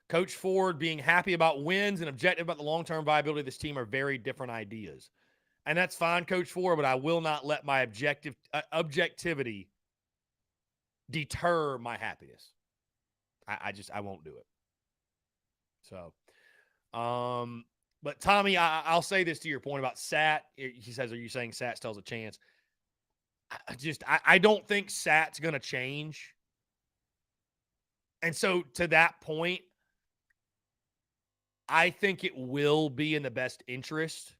Coach Ford being happy about wins and objective about the long-term viability of this team are very different ideas. And that's fine, Coach Ford, but I will not let my objectivity deter my happiness. I won't do it. So, but Tommy, I'll say this to your point about Sat. He says, are you saying Sat still has a chance? I don't think Sat's going to change. And so to that point, I think it will be in the best interest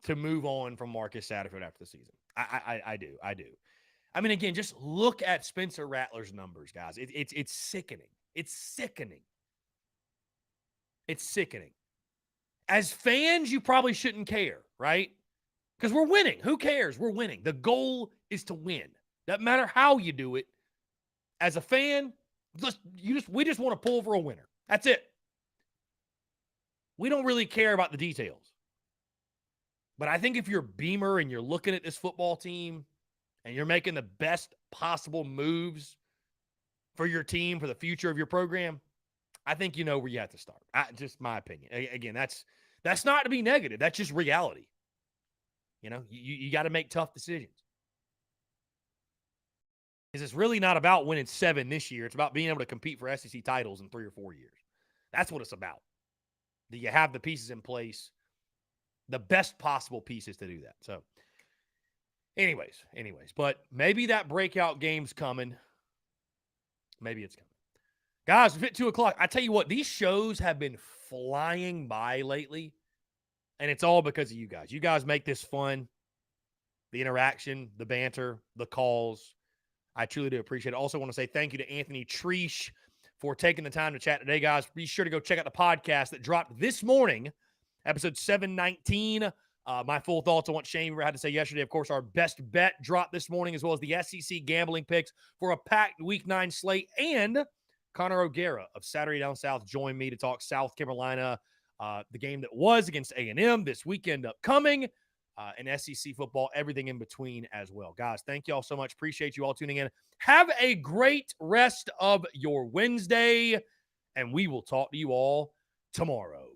to move on from Marcus Satterfield after the season. I do. I mean, again, just look at Spencer Rattler's numbers, guys. It's sickening. It's sickening. As fans, you probably shouldn't care, right? Because we're winning. Who cares? We're winning. The goal is to win. Doesn't matter how you do it. As a fan, we just want to pull for a winner. That's it. We don't really care about the details. But I think if you're Beamer and you're looking at this football team and you're making the best possible moves for your team, for the future of your program, I think you know where you have to start. Just my opinion. Again, that's not to be negative. That's just reality. You know, you got to make tough decisions. Because it's really not about winning 7 this year. It's about being able to compete for SEC titles in 3 or 4 years. That's what it's about. Do you have the pieces in place? The best possible pieces to do that. So, anyways. But maybe that breakout game's coming. Maybe it's coming. Guys, we've hit 2 o'clock. I tell you what, these shows have been flying by lately. And it's all because of you guys. You guys make this fun. The interaction, the banter, the calls. I truly do appreciate it. Also want to say thank you to Anthony Treesh for taking the time to chat today, guys. Be sure to go check out the podcast that dropped this morning, episode 719. My full thoughts on what Shane Weaver had to say yesterday. Of course, our best bet dropped this morning, as well as the SEC gambling picks for a packed Week 9 slate. And Connor O'Gara of Saturday Down South joined me to talk South Carolina, the game that was against A&M this weekend upcoming, and SEC football, everything in between as well. Guys, thank you all so much. Appreciate you all tuning in. Have a great rest of your Wednesday, and we will talk to you all tomorrow.